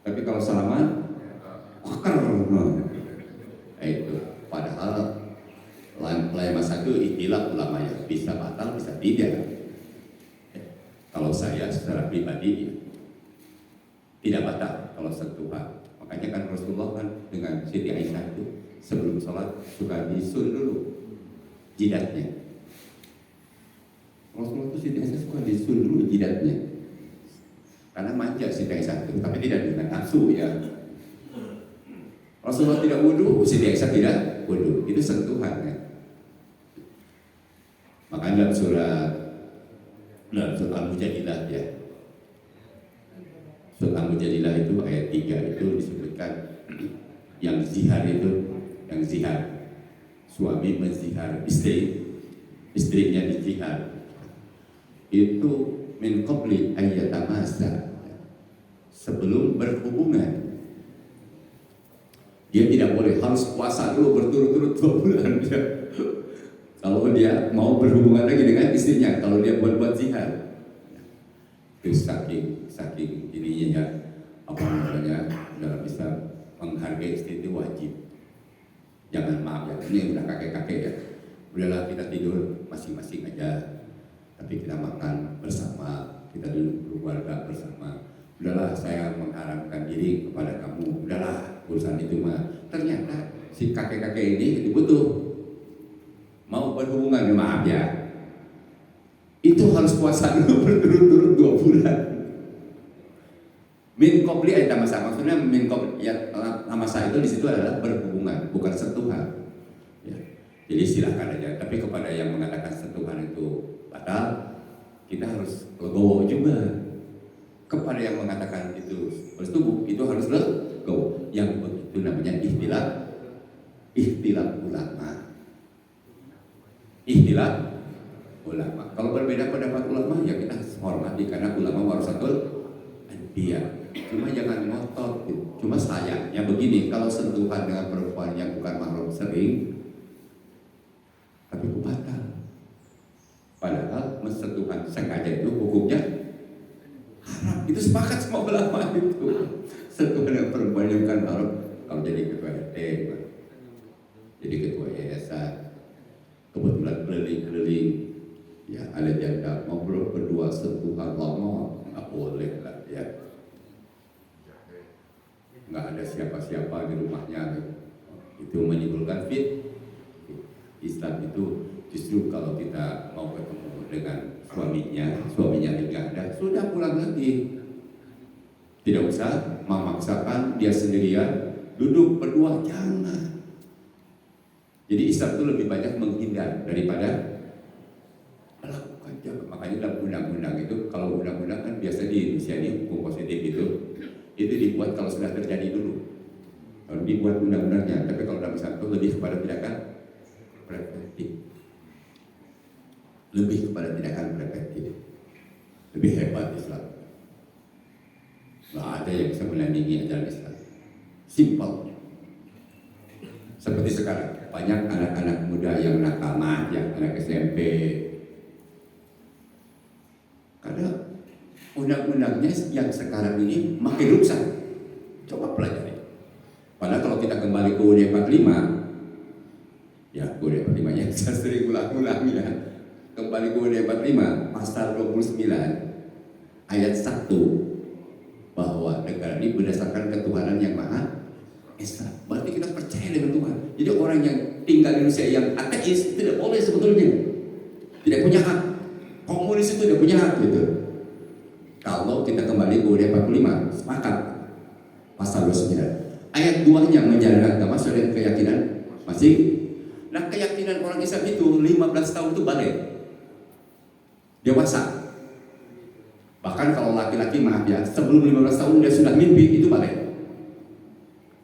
Tapi kalau salaman akar. Nah, itu padahal lain masa itu istilah ulama yang bisa batal bisa tidak. Kalau saya secara pribadi tidak batal kalau sentuhan. Makanya kan Rasulullah kan dengan Siti Aisyah itu sebelum sholat suka disun dulu jidatnya. Rasulullah itu Siti Aisyah suka disun dulu jidatnya karena manja Siti Aisyah itu, tapi tidak dengan nafsu ya. Rasulullah tidak wudu, Siti Aisyah tidak wudu, itu sentuhan ya. Makanya dalam surat Al-Mujadilah ya, surat Al-Mujadilah itu ayat 3 itu disebutkan yang zihar itu, yang zihar suami menzihar istrinya dizihar itu min qabli ayyatamasa, sebelum berhubungan. Dia tidak boleh, harus puasa dulu berturut-turut 2 bulan ya. Kalau dia mau berhubungan lagi dengan istrinya, kalau dia buat zihar, itu saking ininya ya, apa namanya dalam Islam menghargai istri itu wajib. Jangan maaf ya, ini udah kakek-kakek ya, udahlah kita tidur masing-masing aja, tapi kita makan bersama, kita duduk keluarga bersama. Udahlah saya mengharamkan diri kepada kamu, udahlah urusan itu mah. Ternyata si kakek-kakek ini butuh mau berhubungan, maaf ya, itu harus puasa dulu berturut-turut 2 bulan. Min qabli ayyatamasa, maksudnya min qabli ya, tamasa itu di situ adalah berhubungan, bukan sentuhan. Ya. Jadi silakan aja. Tapi kepada yang mengatakan sentuhan itu batal, kita harus legowo juga. Kepada yang mengatakan itu bersetubuh, itu harus legowo. Yang begitu namanya ikhtilaf ulama. Ikhtilaf ulama. Kalau berbeda pendapat ulama ya kita hormati karena ulama warasatul anbiya. Cuma jangan ngotot gitu. Cuma sayangnya begini, kalau sentuhan dengan perempuan yang bukan mahram sering, tapi itu batal. Padahal sentuhan sengaja itu hukumnya haram. Itu sepakat semua ulama itu. Sentuhan dengan perempuan yang bukan mahram, kalau jadi ketua RT, jadi ketua yayasan, kebetulan keliling-keliling, ya ada janda ngobrol berdua sentuhan lama, nggak boleh lah ya. Nggak ada siapa-siapa di rumahnya, itu menimbulkan Islam itu justru kalau kita mau ketemu dengan suaminya lagi ada, sudah pulang lagi, tidak usah memaksakan dia sendirian duduk berdua, jangan. Jadi Islam itu lebih banyak menghindar daripada melakukan. Makanya dalam undang-undang itu, kalau undang-undang kan biasa di Indonesia ini hukum positif itu dibuat kalau sudah terjadi dulu, kalau dibuat undang-undangnya. Tapi kalau dalam Islam itu lebih kepada tindakan preventif, lebih hebat Islam. Nggak ada yang bisa menandingi ajaran Islam. Simpel. Seperti sekarang banyak anak-anak muda yang nakal, yang anak SMP, karena undang-undangnya yang sekarang ini makin rusak. Coba pelajari. Padahal kalau kita kembali ke UUD 45, ya UUD 45 yang saya sering ulang-ulang ya, kembali ke UUD 45 pasal 29 ayat 1, bahwa negara ini berdasarkan ketuhanan yang maha esa. Berarti kita percaya dengan Tuhan. Jadi orang yang tinggal di Indonesia yang ateis tidak boleh sebetulnya, tidak punya hak. Komunis itu tidak punya hak gitu. Kalau kita kembali ke UUD 45, sepakat pasal 29. Ayat 2-nya menjalankan agama sesuai dengan keyakinan masing. Nah, keyakinan keyakinan orang Islam itu 15 tahun itu balik dewasa. Bahkan kalau laki-laki, maaf ya, sebelum 15 tahun dia sudah mimpi, itu balik.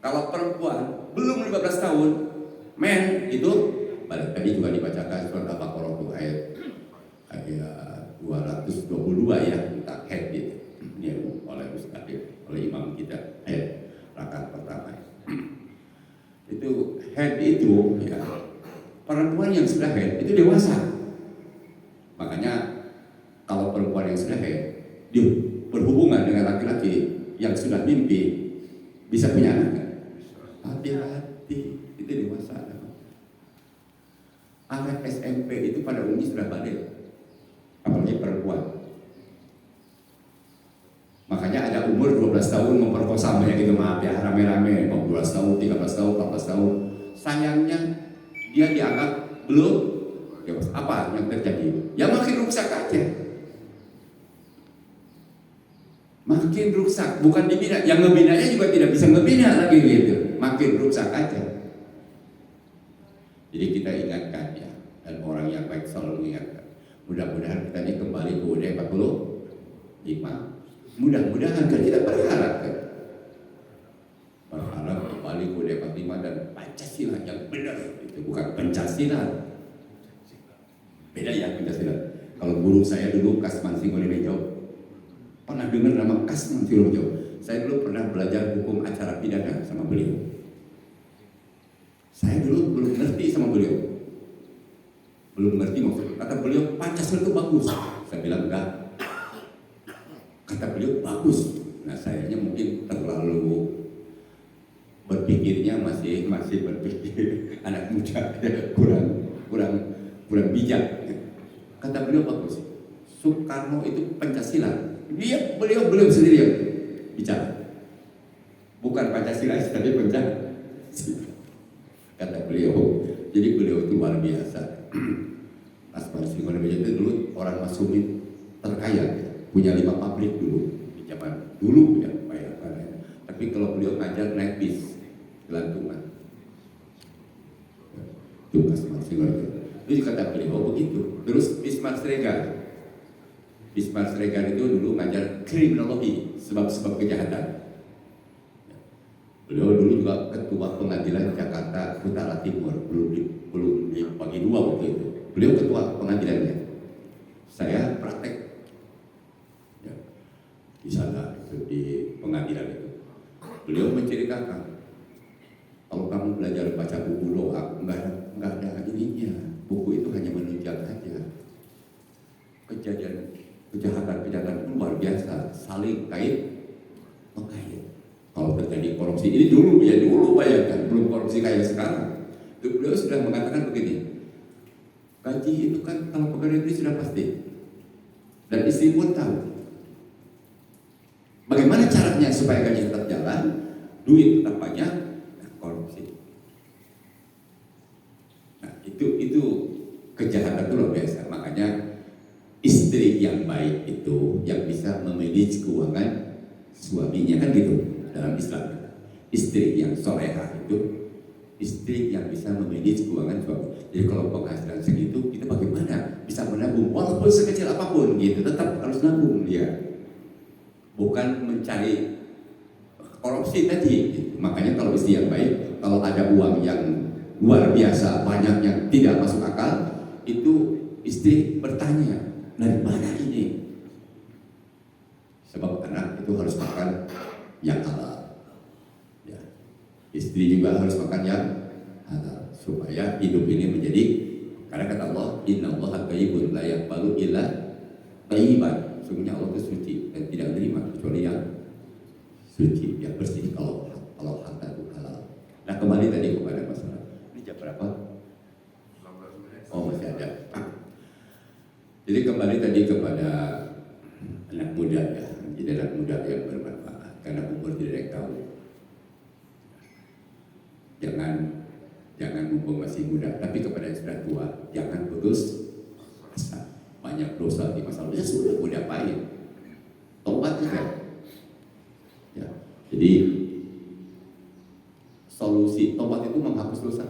Kalau perempuan belum 15 tahun men itu balik. Tadi juga dibacakan surat Al-Baqarah itu ayat 222 ya, tentang head itu. Ini oleh Ustaz, oleh imam kita, head rakaat pertama. Itu head itu ya, perempuan yang sudah head itu dewasa. Makanya kalau perempuan yang sudah head dia berhubungan dengan laki-laki yang sudah mimpi bisa punya anak. Hati-hati, itu dewasa. Anak SMP itu pada umumnya sudah balik, apalagi perempuan. Makanya ada umur 12 tahun memperkosa banyak gitu, maaf ya, rame-rame 12 tahun, 13 tahun, 14 tahun. Sayangnya dia dianggap belum dewasa. Apa yang terjadi? Ya makin rusak aja. Makin rusak, bukan dibina, yang ngebinanya juga tidak bisa ngebina lagi gitu, makin rusak aja. Jadi kita ingatkan ya, dan orang yang baik selalu mengingatkan. Mudah-mudahan kita ini kembali ke UUD 45. Mudah-mudahan kan kita berharap kan, berharap kembali ke UUD 45 dan Pancasila yang benar, itu bukan Pancasila. Beda ya Pancasila. Kalau guru saya dulu Kasman Singolimejo, pernah dengar nama Kasman Singolimejo? Saya dulu pernah belajar hukum acara pidana sama beliau. Saya dulu belum ngerti sama beliau, belum ngerti maksudnya. Kata beliau Pancasila itu bagus. Saya bilang enggak. Kata beliau bagus. Nah sayanya mungkin terlalu berpikirnya masih berpikir anak muda, kurang bijak. Kata beliau bagus. Soekarno itu Pancasila. Beliau belum sendiri yang bicara. Bukan Pancasila tapi Pancasila. Kata beliau. Jadi beliau itu luar biasa. Kasman Singolimejo itu dulu orang Masumi terkaya, punya 5 pabrik dulu di zaman dulu ya, bayangkan. Tapi kalau beliau ngajar naik bis gelantungan. Itu Kasman Singolimejo. Itu kata beliau begitu. Terus Bismarck Siregar. Bismarck Siregar itu dulu ngajar kriminologi, sebab-sebab kejahatan. Beliau dulu juga ketua pengadilan Jakarta Utara Timur, belum dibagi 2 waktu itu. Beliau ketua pengadilannya. Saya praktek ya, di sana itu, di pengadilan itu. Beliau menceritakan, kalau kamu belajar baca buku doa, enggak ada ininya. Buku itu hanya menunjang saja. Kejahatan luar biasa, saling mengkait. Kalau terjadi korupsi ini dulu bayangkan, belum korupsi kayak sekarang. Beliau sudah mengatakan begini, gaji itu kan kalau pegawai negeri sudah pasti, dan istri pun tahu. Bagaimana caranya supaya gaji tetap jalan, duit tetap banyak, korupsi. Nah itu kejahatan itu luar biasa. Makanya istri yang baik itu yang bisa memanage keuangan suaminya, kan gitu dalam Islam. Istri yang solehah itu istri yang bisa memanage keuangan suami. Jadi kalau penghasilan segitu, kita bagaimana bisa menabung walaupun sekecil apapun gitu, tetap harus nabung dia. Bukan mencari korupsi tadi gitu. Makanya kalau istri yang baik, kalau ada uang yang luar biasa banyak yang tidak masuk akal, itu istri bertanya, dari mana ini? Sebab anak itu harus makan yang halal ya. Istri juga harus makan yang halal supaya hidup ini menjadi, karena kata Allah, innallaha thayyibun la yaqbalu illa thayyiban. Sungguhnya Allah itu suci dan tidak menerima kecuali yang suci, yang bersih. Kalau harta itu halal. Nah kembali tadi kepada masalah ini jam berapa? Oh masih ada. Jadi kembali tadi kepada anak muda ya, jadi anak muda yang bermanfaat karena umur tidak ada yang tahu. Jangan mumpung masih muda, tapi kepada yang sudah tua jangan putus asa. Banyak dosa di masa lalu, ya sudah mau diapain? Tobat juga. Ya, jadi solusi tobat itu menghapus dosa.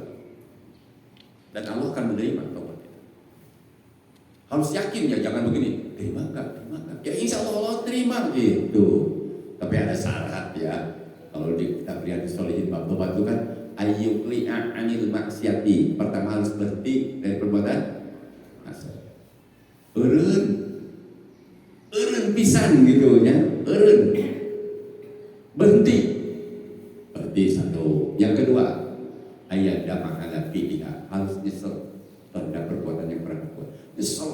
dan Allah akan menerima taubat itu. Harus yakin ya, jangan begini, terima enggak? Ya insya Allah terima gitu. Tapi ada syarat ya. Kalau kita lihat di Sholihin bab tobat itu kan ayyukli'a anil maksiati. Pertama harus berhenti dari perbuatan maksiat. Eureun pisan gitu ya. Berhenti satu. Yang kedua, ayat damah ala fi'liha, harus nyesel terhadap perbuatan yang pernah dibuat. Nyesel.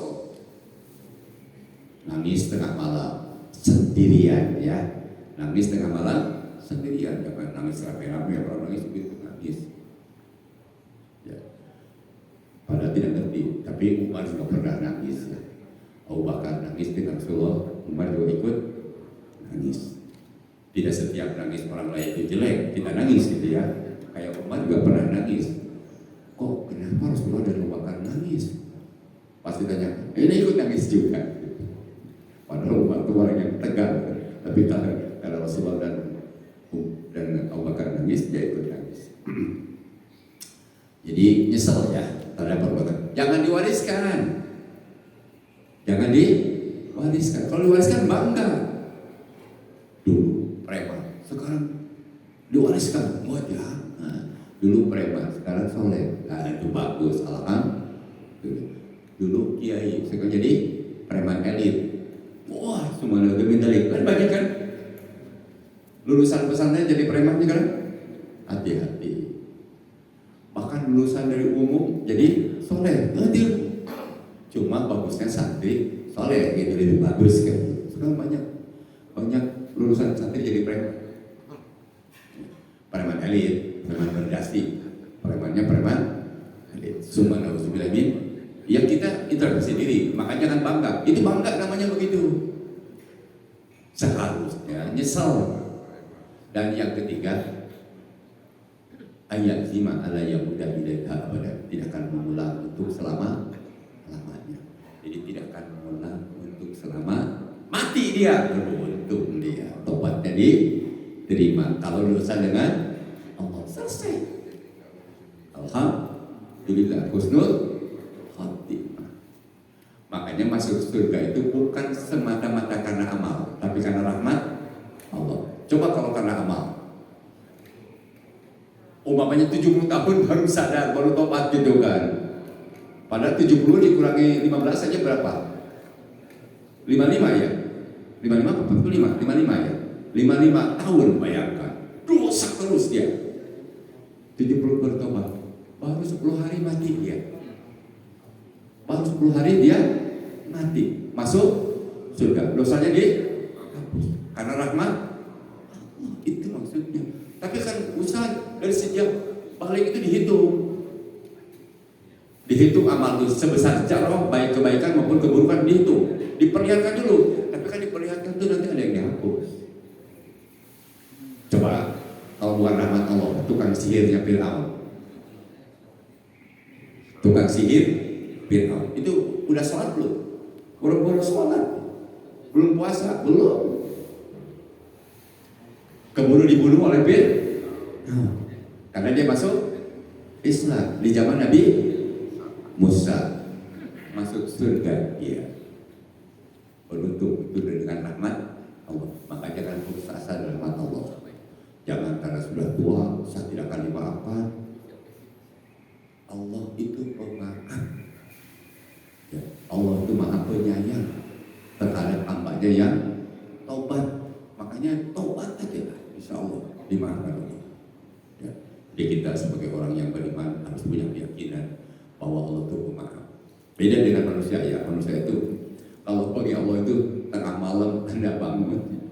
Nangis tengah malam sendirian ya. Nangis tengah malam sendirian, jangan nangis rame-rame, kalau nangis begitu nangis. Ya. Padahal tidak ngerti, tapi Umar juga pernah nangis ya. Abu Bakar nangis dengan Rasulullah, Umar juga ikut nangis. Tidak setiap nangis orang lain itu jelek, kita nangis gitu ya. Kayak Umar juga pernah nangis. Kok kenapa Rasulullah dan Abu Bakar nangis? Pasti tanya, ini ikut nangis juga. Padahal Umar itu orang yang tegar, tapi karena Rasulullah dan Abu Bakar nangis, dia ikut nangis. Jadi nyesel ya terhadap perbuatan. Jangan diwariskan. Kalau diwariskan bangga. Dulu preman, sekarang diwariskan. Wah ya. Dulu preman, sekarang soleh. Itu bagus, alhamdulillah. Dulu kiai, sekarang jadi preman elit. Wah, semuanya udah minta kan banyak kan? Lulusan pesantren jadi preman kan? Hati-hati. Bahkan lulusan dari umum jadi soleh, hadir. Cuma bagusnya santri soleh gitu lebih bagus kan? Sekarang banyak lulusan santri jadi preman elit, preman berdasi, preman elit. Summa nauzubillah min. Ya kita introspeksi diri, makanya kan bangga. Itu bangga namanya begitu. Seharusnya nyesal. Dan yang ketiga, ayat zima ala yahuda ilaiha abada, tidak akan mengulang untuk selama-lamanya. Jadi tidak akan mengulang untuk selama mati dia, beruntung dia. Tobatnya diterima kalau dosa dengan Allah selesai. Alhamdulillah husnul khatimah. Makanya masuk surga itu bukan semata-mata karena amal, tapi karena rahmat Allah. Coba kalau karena amal, umpamanya 70 tahun baru sadar, baru tobat gitu kan. Padahal 70 dikurangi 15 saja berapa? 55 ya? 55 apa 45? 55 ya? 55 tahun bayangkan. Dosa terus dia. 70 bertobat. Baru 10 hari mati dia. Baru 10 hari dia mati. Masuk surga. Dosanya dihapus. Karena rahmat. Itu maksudnya. Tapi kan usaha dari sejak balik itu dihitung amal itu sebesar jarah, baik kebaikan maupun keburukan dihitung, diperlihatkan dulu. Tapi kan diperlihatkan itu nanti ada yang dihapus. Coba kalau bukan rahmat Allah, tukang sihirnya Fir'aun, itu udah sholat belum? Belum sholat, belum puasa, belum. Keburu dibunuh oleh Fir'aun karena dia masuk Islam di zaman Nabi Musa, masuk surga dia. Beruntung itu dengan rahmat Allah. Maka jangan putus asa dengan rahmat Allah. Jangan karena sudah tua saya tidak akan dimaafkan. Allah itu pemaaf. Ya, Allah itu maha penyayang terhadap hambanya yang taubat. Makanya taubat aja, insya Allah dimaafkan Allah. Ya. Jadi kita sebagai orang yang beriman harus punya keyakinan bahwa Allah itu pemaaf. Beda dengan manusia ya. Manusia itu kalau bagi Allah itu tengah malam Anda bangun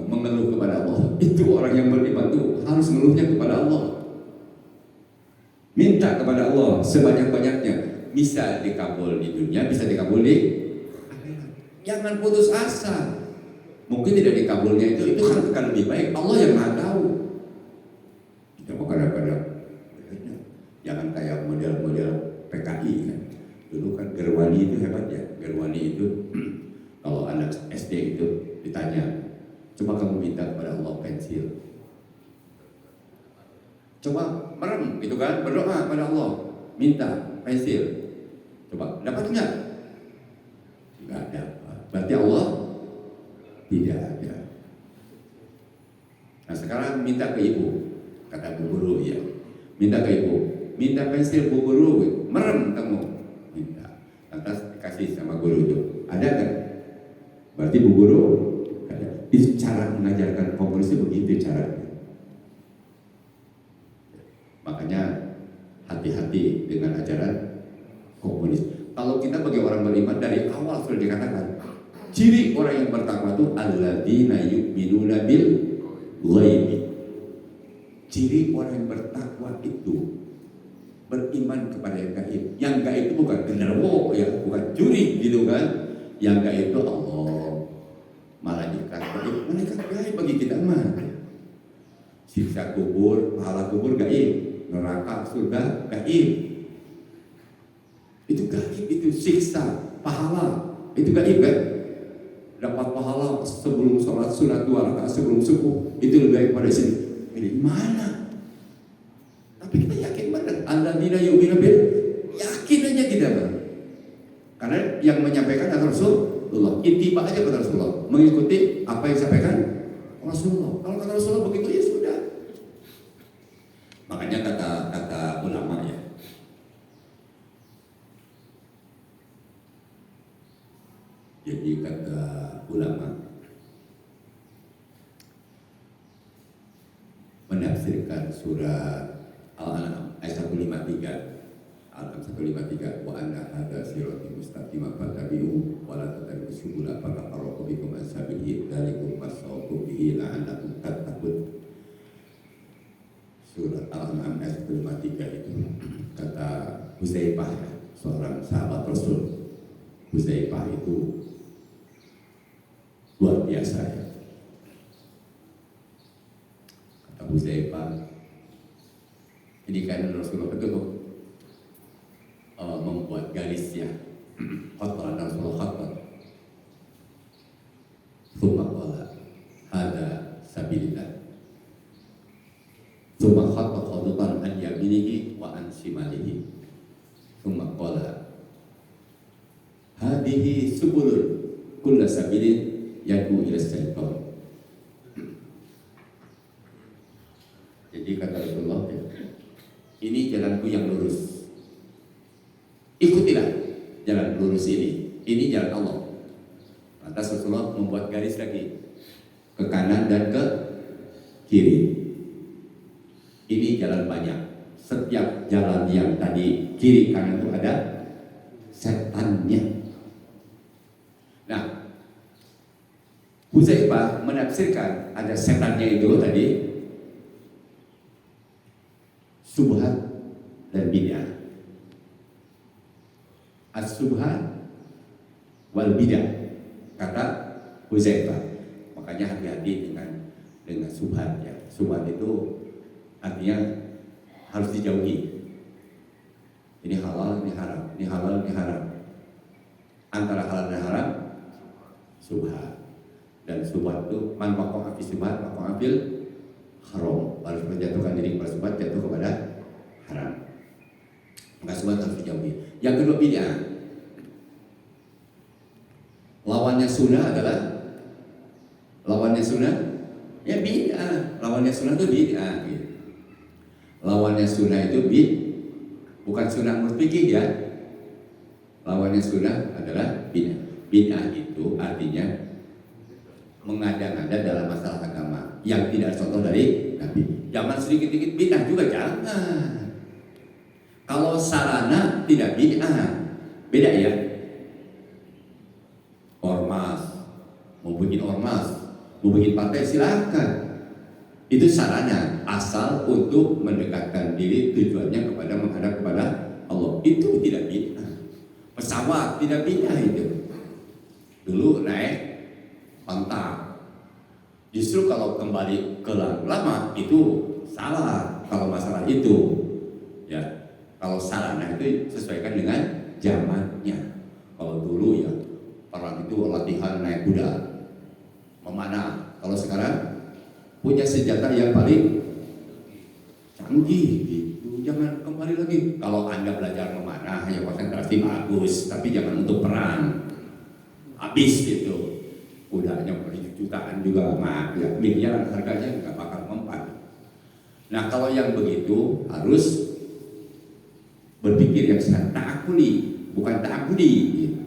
mengeluh kepada Allah. Itu orang yang beriman itu harus mengeluhnya kepada Allah. Minta kepada Allah sebanyak-banyaknya. Bisa dikabul di dunia, bisa dikabul di akhirat. Jangan putus asa. Mungkin tidak dikabulnya itu akan lebih baik. Allah yang Maha tahu. Kita mau kadang-kadang jangan kayak model-model PKI kan. Dulu kan Gerwani itu hebat ya. Gerwani itu kalau anak SD itu ditanya, coba kamu minta kepada Allah pensil. Coba merem gitu kan, berdoa kepada Allah. minta pensil, coba dapat nggak? Nggak dapat. Berarti Allah tidak ada. Nah sekarang minta ke ibu, kata bu guru ya, minta ke ibu, minta pensil bu guru, merem kamu, minta, lantas dikasih sama guru itu, ada kan? Berarti bu guru ada. Itu cara mengajarkan komunis begitu caranya. Makanya hati-hati dengan ajaran komunis. Kalau kita bagi orang beriman dari awal sudah dikatakan, ciri orang yang bertakwa itu alladzina yu'minuna bil ghaibi. Ciri orang yang bertakwa itu beriman kepada yang gaib. Yang gaib itu bukan genderuwo ya, bukan juri gitu kan. Yang gaib itu Allah, malaikat gaib. Malaikat gaib bagi kita mah. Siksa kubur, pahala kubur gaib, neraka surga gaib. Itu gaib, itu siksa, pahala, itu gaib kan? Dapat pahala sebelum sholat sunat 2 rakaat sebelum subuh, itu lebih baik pada sini. Dari mana? Tapi kita yakin benar. Alladzina yu'minuna bil, yakin aja kita bang. Karena yang menyampaikan adalah Rasulullah. Ittiba aja pada Rasulullah, mengikuti apa yang disampaikan Rasulullah. Kalau kata Rasulullah begitu ya sudah. Makanya kata ulama ya, jadi kata ulama menafsirkan surat Al-An'am ayat 153, Al-An'am 153, wa anna hadza sirati mustaqima fattabi'u wa la tattabi'us subula fatafarraqu bikum an sabilihi dzalikum wasawtu bihi la'allakum tattaqun. Surat Al-An'am ayat 153 itu kata Huzaifah ya, seorang sahabat Rasul. Huzaifah itu luar biasa ya. Kata Huzaifah, ini kan Rasulullah itu membuat garisnya, khatar dan Rasulullah khatar. Tsumma qala hada sabilillah. Tsumma khatta khadatan an yaminihi wa an shimalihi. Tsumma qala hadhihi subulun kullu sabilin yad'u ila syaitan. Jadi kata Rasulullah, ini jalanku yang lurus, ikutilah jalan lurus ini jalan Allah. Lantas Rasulullah membuat garis lagi ke kanan dan ke kiri. Ini jalan banyak. Setiap jalan yang tadi kiri kanan itu ada setannya. Nah, Huzaifah menafsirkan ada setannya itu tadi subhat dan bid'ah. As-subhat wal bid'ah, kata Huzaifah. Makanya hati-hati dengan subhat ya. Subhat itu artinya harus dijauhi. Ini halal, ini haram, ini halal, ini haram. Antara halal dan haram subhat. Dan subhat itu man waqa'a fi subhat waqa'a fil haram. Harus menjatuhkan diri kepada subhat, jatuh kepada haram. Maka subhat harus dijauhi. Yang kedua bid'ah. Lawannya sunnah adalah ya bid'ah. Lawannya sunnah itu bid'ah gitu. Lawannya sunnah itu bukan sunnah menurut fikih ya. Lawannya sunnah adalah bid'ah. Bid'ah itu artinya mengada-ngada dalam masalah agama yang tidak contoh dari Nabi. Jangan sedikit-sedikit bid'ah juga, jangan. Kalau sarana tidak bid'ah, beda ya. Ormas, mau bikin ormas, mau bikin partai silakan. Itu sarana, asal untuk mendekatkan diri, tujuannya kepada menghadap kepada Allah. Itu tidak bid'ah. Pesawat tidak bid'ah itu. Dulu naik ontak. Justru kalau kembali ke lama itu salah kalau masalah itu. Ya, kalau sarana itu sesuaikan dengan zamannya. Kalau dulu ya perang itu latihan naik kuda, memanah. Kalau sekarang punya senjata yang paling gitu. Jangan kembali lagi. Kalau Anda belajar memanah, ya konsentrasi bagus, tapi jangan untuk perang. Habis gitu. Udahnya jutaan juga, ya miliaran harganya nggak bakal mempan. Nah kalau yang begitu harus berpikir yang sangat ta'akuli, bukan ta'abudi. Gitu.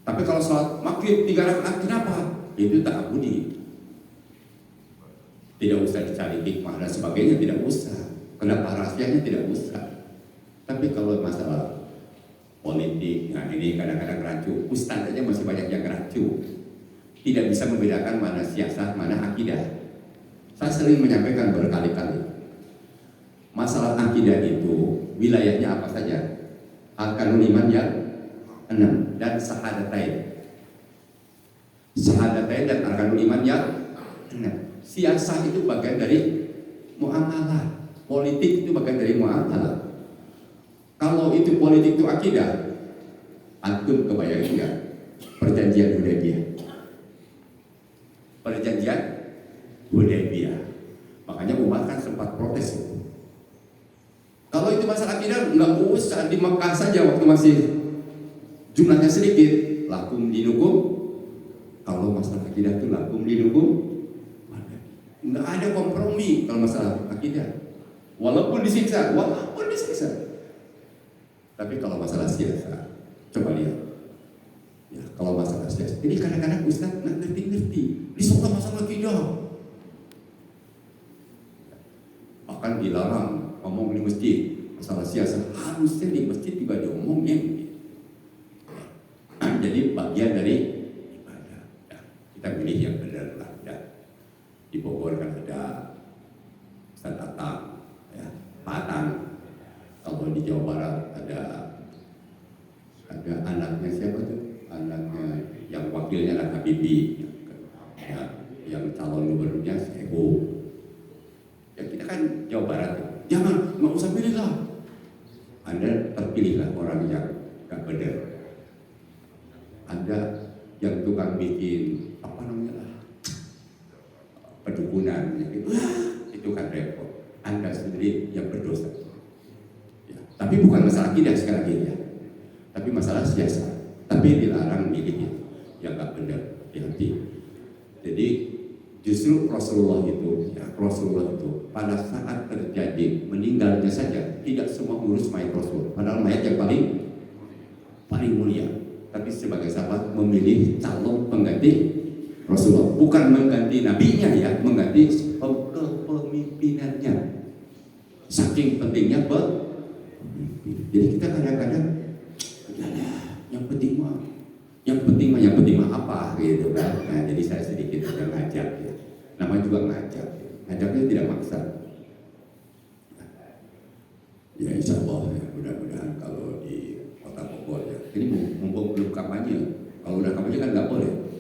Tapi kalau sholat maghrib 3 rakaat, kenapa? Itu ta'abudi. Tidak usah dicari hikmah dan sebagainya, tidak usah. Kenapa rahasianya tidak usah. Tapi kalau masalah politik, nah ini kadang-kadang rancu. Ustaz aja masih banyak yang rancu. Tidak bisa membedakan mana siasat, mana akidah. Saya sering menyampaikan berkali-kali. Masalah akidah itu wilayahnya apa saja? Arkanul iman yang 6 dan syahadatain. Syahadatain dan arkanul iman yang 6. Siasah itu bagian dari muamalah, politik itu bagian dari muamalah. Kalau itu politik itu akidah, antum kebayang enggak? Perjanjian Hudaybiyah. Perjanjian Hudaybiyah. Makanya umat kan sempat protes itu. Kalau itu masalah akidah, enggak usah di Mekah saja waktu masih jumlahnya sedikit, lakum dinukum. Kalau masalah akidah itu lakum dinukum. Nggak ada kompromi kalau masalah akidah. Walaupun disiksa. Tapi kalau masalah siasa, coba lihat. Ya, kalau masalah siasa, ini kadang-kadang Ustaz nggak ngerti-ngerti. Disuka masalah akidah. Bahkan dilarang ngomong di masjid masalah siasa. Harusnya di masjid juga diomongin. Jadi bagian dari ibadah. Ya, kita pilih yang benar lah. Di Bogor kan ada Ustaz Atang, ya, Pak Atang. Kalau di Jawa Barat ada anaknya siapa tuh? Anaknya yang wakilnya adalah Habibie, ya, yang calon gubernurnya Sehu. Ya kita kan Jawa Barat, ya. Jangan, nggak usah pilih lah. Anda terpilihlah orang yang nggak benar. Anda yang tukang bikin apa namanya? Pedukunan itu kan repot. Anda sendiri yang berdosa. Ya, tapi bukan masalah akidah sekali lagi ya. Tapi masalah siasat. Tapi dilarang milihnya yang nggak benar di hati. Jadi justru Rasulullah itu pada saat terjadi meninggalnya saja tidak semua ngurus mayat Rasul. Padahal mayat yang paling mulia. Tapi sebagai sahabat memilih calon pengganti Rasulullah, bukan mengganti nabinya ya, mengganti kepemimpinannya. Saking pentingnya pemimpin. Jadi kita kadang-kadang, yang penting mah apa gitu kan. Nah, jadi saya sedikit ngajak ya. Namanya juga ngajak. Ngajaknya tidak maksa. Ya insya Allah ya, mudah-mudahan kalau di Kota Bogor ya. Ini mumpung belum kampanye. Kalau udah kampanye kan nggak boleh.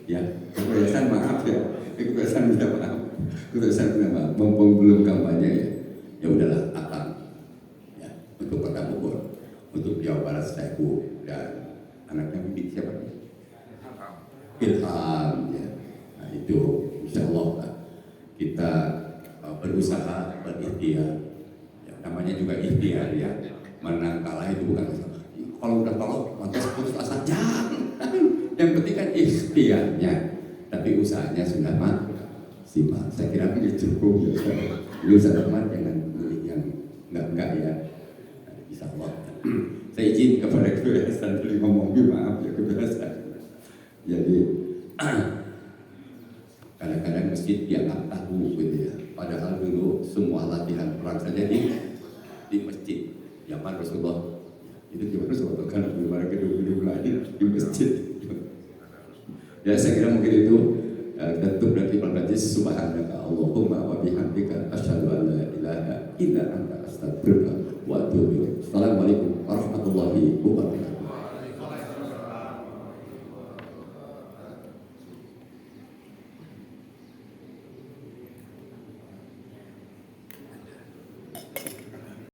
Ya, kebiasaan maaf ya, kebiasaan minta maaf, mumpung belum kampanye ya, ya udahlah Atang, ya untuk Kota Bogor, untuk Jawa Barat Sehu dan anaknya Bibi siapa? Ilham, ya, nah itu insya Allah kita berusaha berikhtiar, ya, namanya juga ikhtiar ya, menang kalah itu bukan masalah. Kalau udah lantas putus asa jangan. Yang penting kan ikhtiarnya, tapi usahanya sudah maksimal. Saya kira ini cukup ya. Lu selamat jangan milih yang enggak ya. Insya Allah. Saya izin kepada kebiasaan dulu ngomong, maaf ya kebiasaan. Jadi kadang-kadang masjid dia nggak tahu gitu ya. Padahal dulu semua latihan perang saja di masjid. Zaman Rasulullah itu gimana suatu kan bagaimana gedung-gedung lain di masjid. Ya saya kira mungkin itu dan untuk berarti berkata subhanaka Allahumma wa bihamdika asyhadu an la ilaha illa anta astaghfiruka wa atubu ilaik. Assalamualaikum